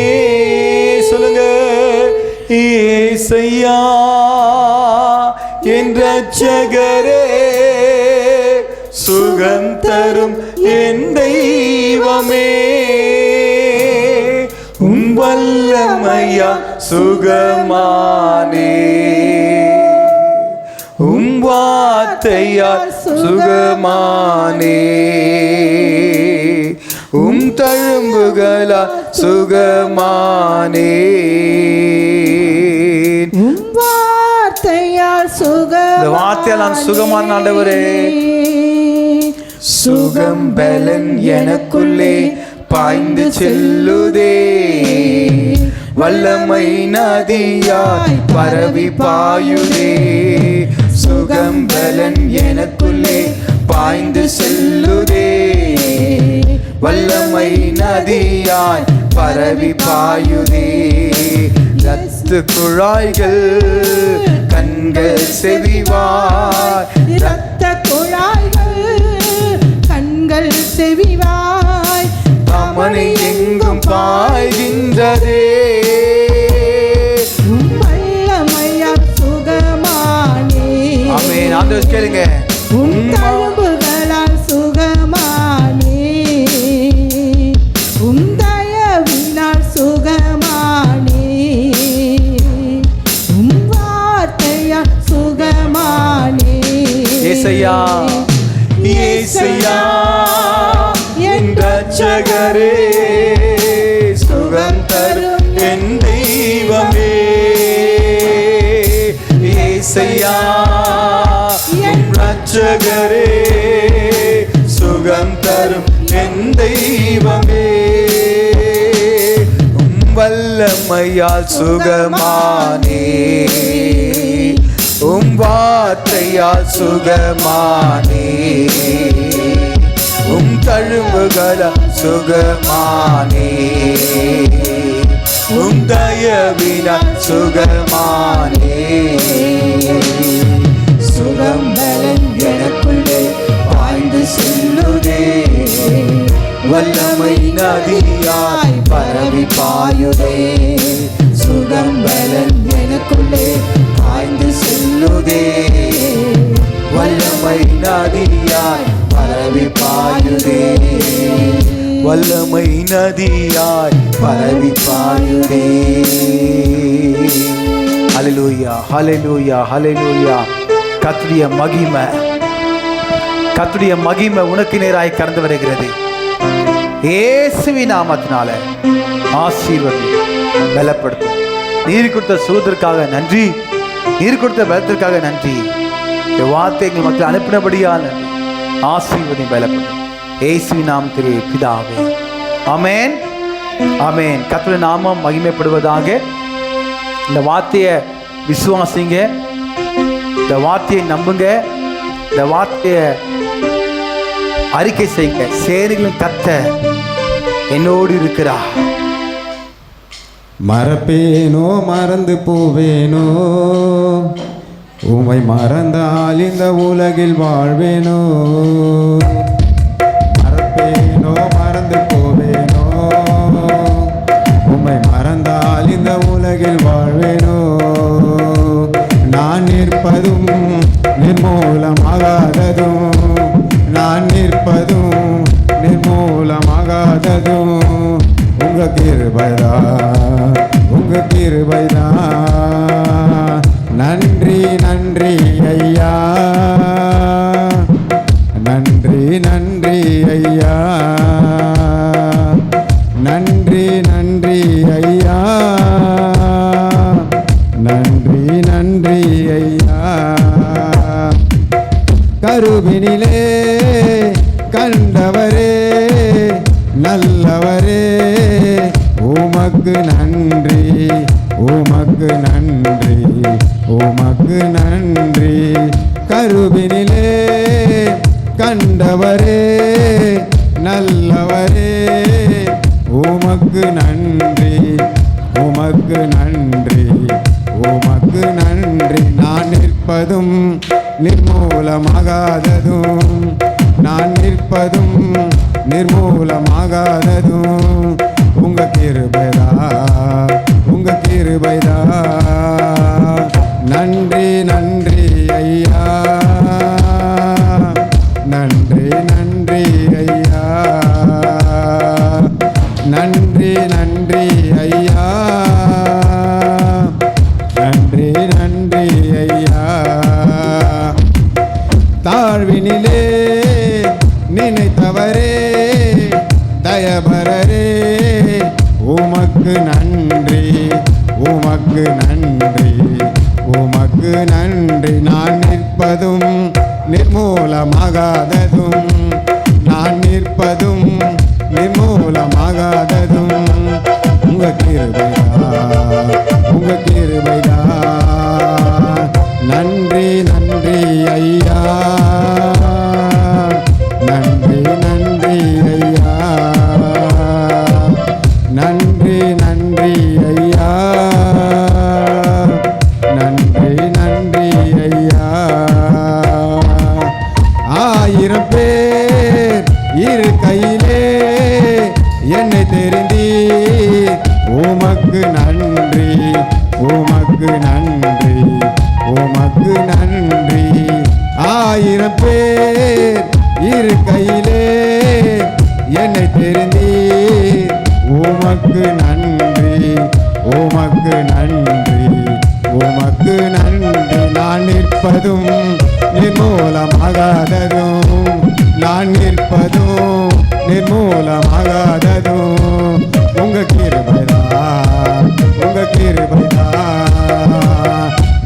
சொல்லுங்க. இயேசையா என் இரட்சகரே, சுகம் தரும் என் தெய்வமே. உம் வல்லமையா சுகமானே, உம் வார்த்தையால் சுகமானே, உம் தழும்புகளால் சுகமானே. உம் வார்த்தையால் இந்த வார்த்தையால் நான் சுகமான ஆண்டவரே. சுகம் பலன் எனக்குள்ளே பாய்ந்து செல்லுதே, வல்லமை நதியாய் பரவி பாயுதே. சுகம் பலன் எனக்குள்ளே பாய்ந்து செல்லுதே, வல்லமை நதியாய் பரவி பாயுதே. இரத்த குழாய்கள் கண்கள் செவிவாய், இரத்த குழாய்கள் கண்கள் செவிவாய், அவனை எங்கும் பாய்கின்றதே. வல்லமையால் சுகமானே. ஆமென். ஆண்டவரே கேளுங்க. உன் தழும்புகளால் சுகமானே, உன் தயவினால் சுகமானே, உன் வார்த்தையால் சுகமானே. இயேசையா, இயேசையா என் இரட்சகரே, சுகம் தரும் என் தெய்வமே. இயேசையா என் இரட்சகரே, சுகம் தரும் என் தெய்வமே. உம் வல்லமையால் சுகமானே, உம் வார்த்தையால் சுகமானே, உம் தழும்புகளால் சுகமானே, உம் தயவினால் சுகமானே. சுகம் பலன் எனக்குள்ளே பாய்ந்து செல்லுதே, வல்லமை நதியாய் பரவி பாயுதே. சுகம் பலன் எனக்குள்ளே பாய்ந்து செல்லுதே, வல்லமை நதியாய் பரவி பாயுதே, வல்லமை நதியாய் பரவி பாயுதே. ஹல்லேலூயா, ஹல்லேலூயா, ஹல்லேலூயா. கர்த்தருடைய மகிமை, கர்த்தருடைய மகிமை உனக்கு நேராய் கடந்து வருகிறது. இயேசுவின் நாமத்தினால ஆசீர்வதி, பலப்படுத்தும். நீர் கொடுத்த சுகத்திற்காக நன்றி, நீர் கொடுத்த பலத்திற்காக நன்றி. இந்த வார்த்தை எங்கள் மக்கள் அனுப்பினபடியால் நன்றி. ஆசீர்வதி, பலப்படுத்தும். இயேசுவின் நாமத்திலே பிதாவே, ஆமென், ஆமென். கர்த்தருடைய நாமம் மகிமைப்படுவதாக. இந்த வார்த்தையை விசுவாசிங்க, இந்த வார்த்தையை நம்புங்க, இந்த வார்த்தையை அறிக்கை செய்யுங்க. சேனைகளின் கர்த்தர் என்னோடு இருக்கிறார். மறப்பேனோ மறந்து போவேனோ, உம்மை மறந்தால் இந்த உலகில் வாழ்வேனோ. மறப்பேனோ மறந்து போவேனோ, உம்மை மறந்தால் இந்த உலகில் வாழ்வேனோ. நான் நிற்பதும் நிர்மூலமாகாததும், நான் நிற்பதும் நிர்மூலமாகாததும் உங்க கிருபைதான், உங்க கிருபைதான். நன்றி நன்றி ஐயா, நன்றி நன்றி ஐயா, நன்றி நன்றி ஐயா, நன்றி நன்றி ஐயா. கருவினிலே கண்டவரே நல்லவரே, உமக்கு நன்றி, உமக்கு நன்றி, உமக்கு நன்றி. கருவினிலே கண்டவரே நல்லவரே, உமக்கு நன்றி, உமக்கு நன்றி, உமக்கு நன்றி. நான் நிற்பதும் நிர்மூலமாகாததும், நான் நிற்பதும் நிர்மூலமாகாததும் உங்க கிருபைதா, உங்க கிருபைதா. நன்றி நன்றி ஐயா, நன்றி நன்றி ஐயா, நன்றி நன்றி ஐயா, நன்றி நன்றி ஐயா. தாழ்வினிலே நினைத்தவரே தயபரரே, உமக்கு நன்றி, உமக்கு நன்றி, உமக்கு நன்றி. நான் நிற்பதும் நிர்மூலமாகாததும், நான் நிற்பதும் நிர்மூலமாகாததும் உங்க கிருபைதா, உங்க கிருபைதா. நன்றி நன்றி ஐயா, நன்றி நன்றி ஐயா, நன்றி நன்றி ஐயா, நன்றி நன்றி ஐயா. 1000 பேர் இரு கையிலே என்னை தெரிந்தீர், உமக்கு நன்றி, உமக்கு நன்றி, உமக்கு நன்றி. 1000 பேர் இரு கையிலே என்னை தெரிந்தீர், உமக்கு நன்றி, உமக்கு நன்றி, உமக்கு நன்றி. நான் நிற்பதும் நிர்மூலமாகாததும், நான் நிற்பதும் நிர்மூலமாகாததும் உங்க கிருபைதா, உங்க கிருபைதா.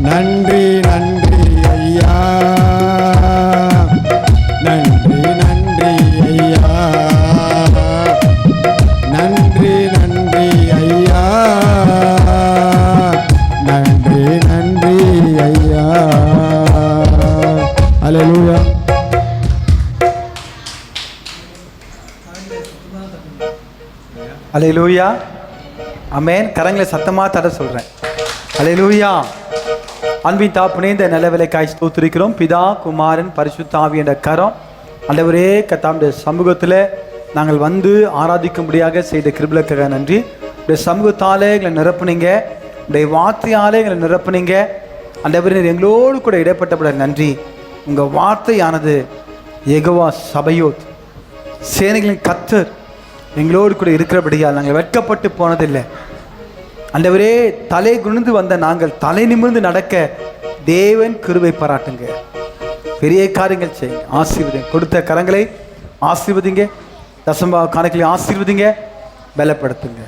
நன்றி நன்றி ஐயா, நன்றி நன்றி ஐயா, நன்றி நன்றி ஐயா, நன்றி நன்றி ஐயா. அல்லேலூயா. அல்லேலூயா, ஆமென். கரங்களை சத்தமாக தட சொல்கிறேன். அல்லேலூயா. அன்பின் தாப்பனே, இந்த நிலவிலைக்காய் ஸ்தோத்திரிக்கிறோம். பிதா குமாரன் பரிசுத்த ஆவி என்ற கரம் ஆண்டவரே கர்த்தாவுடைய சமூகத்தில் நாங்கள் வந்து ஆராதிக்கும்படியாக செய்த கிருபைக்காக நன்றி. உடைய சமூகத்தாலே எங்களை நிரப்புனீங்க, உடைய வார்த்தையாலே எங்களை நிரப்புனீங்க. ஆண்டவரே எங்களோடு கூட இடைப்பட்டபட நன்றி. உங்கள் வார்த்தையானது யெகோவா சபையோத், சேனைகளின் கர்த்தர் எங்களோடு கூட இருக்கிறபடியால் நாங்கள் வெட்கப்பட்டு போனதில்லை. ஆண்டவரே தலை குனிந்து வந்த நாங்கள் தலை நிமிர்ந்து நடக்க தேவன் கிருபை பாராட்டுங்க. பெரிய காரியங்கள் செய்யுங்க, ஆசீர்வதிங்க. கொடுத்த கரங்களை ஆசீர்வதிங்க, தசம்பா கணக்கில் ஆசீர்வதிங்க, பலப்படுத்துங்க.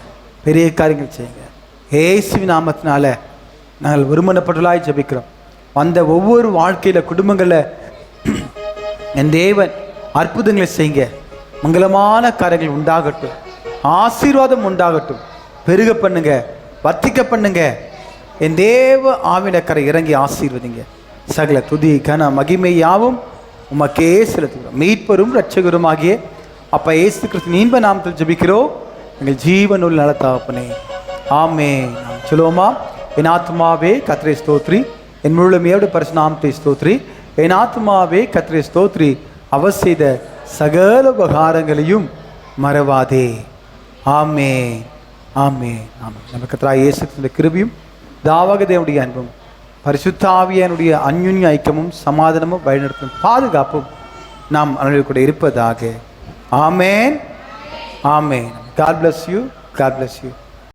பெரிய காரியங்கள் செய்யுங்க. இயேசுவின் நாமத்தினால நாங்கள் ஒருமனப்பட்டவர்களாய் ஜெபிக்கிறோம். வந்த ஒவ்வொரு வாழ்க்கையில் குடும்பங்களில் என் தேவன் அற்புதங்களை செய்யுங்க. மங்களமான காரியங்கள் உண்டாகட்டும், ஆசீர்வாதம் உண்டாகட்டும். பெருக பண்ணுங்க, வர்த்திக்க பண்ணுங்க. என் தேவ ஆவினக்கரை இறங்கி ஆசீர்வதிங்க. சகல துதி கன மகிமை யாவும் உமக்கே செலுத்துகிறோம். மீட்பரும் இரட்சகரும் ஆகிய அப்பா இயேசு கிறிஸ்து இன்ப நாமத்தில் ஜெபிக்கிறோம் எங்கள் ஜீவனுள்ள நல்ல தகப்பனே, ஆமென். நாம் சொல்லுவோமா? என் ஆத்துமாவே கர்த்தரை ஸ்தோத்ரி, என் முழுமையோடு பரிசுத்த நாமத்தை ஸ்தோத்ரி. என் ஆத்துமாவே கர்த்தரை ஸ்தோத்ரி, அவர் செய்த சகல உபகாரங்களையும் மறவாதே. ஆமென், ஆமென், ஆமென். நம்ம கர்த்தராகிய இயேசு கிறிஸ்துவின் கிருபையும் தாவக தேவனுடைய அன்பும் பரிசுத்த ஆவியானுடைய அந்யுன்ய ஐக்கியமும் சமாதானமும் வழிநடத்தும் பாதுகாப்பும் நாம் அவர்கள் கூட இருப்பதாக. ஆமென், ஆமென். God bless you. God bless you.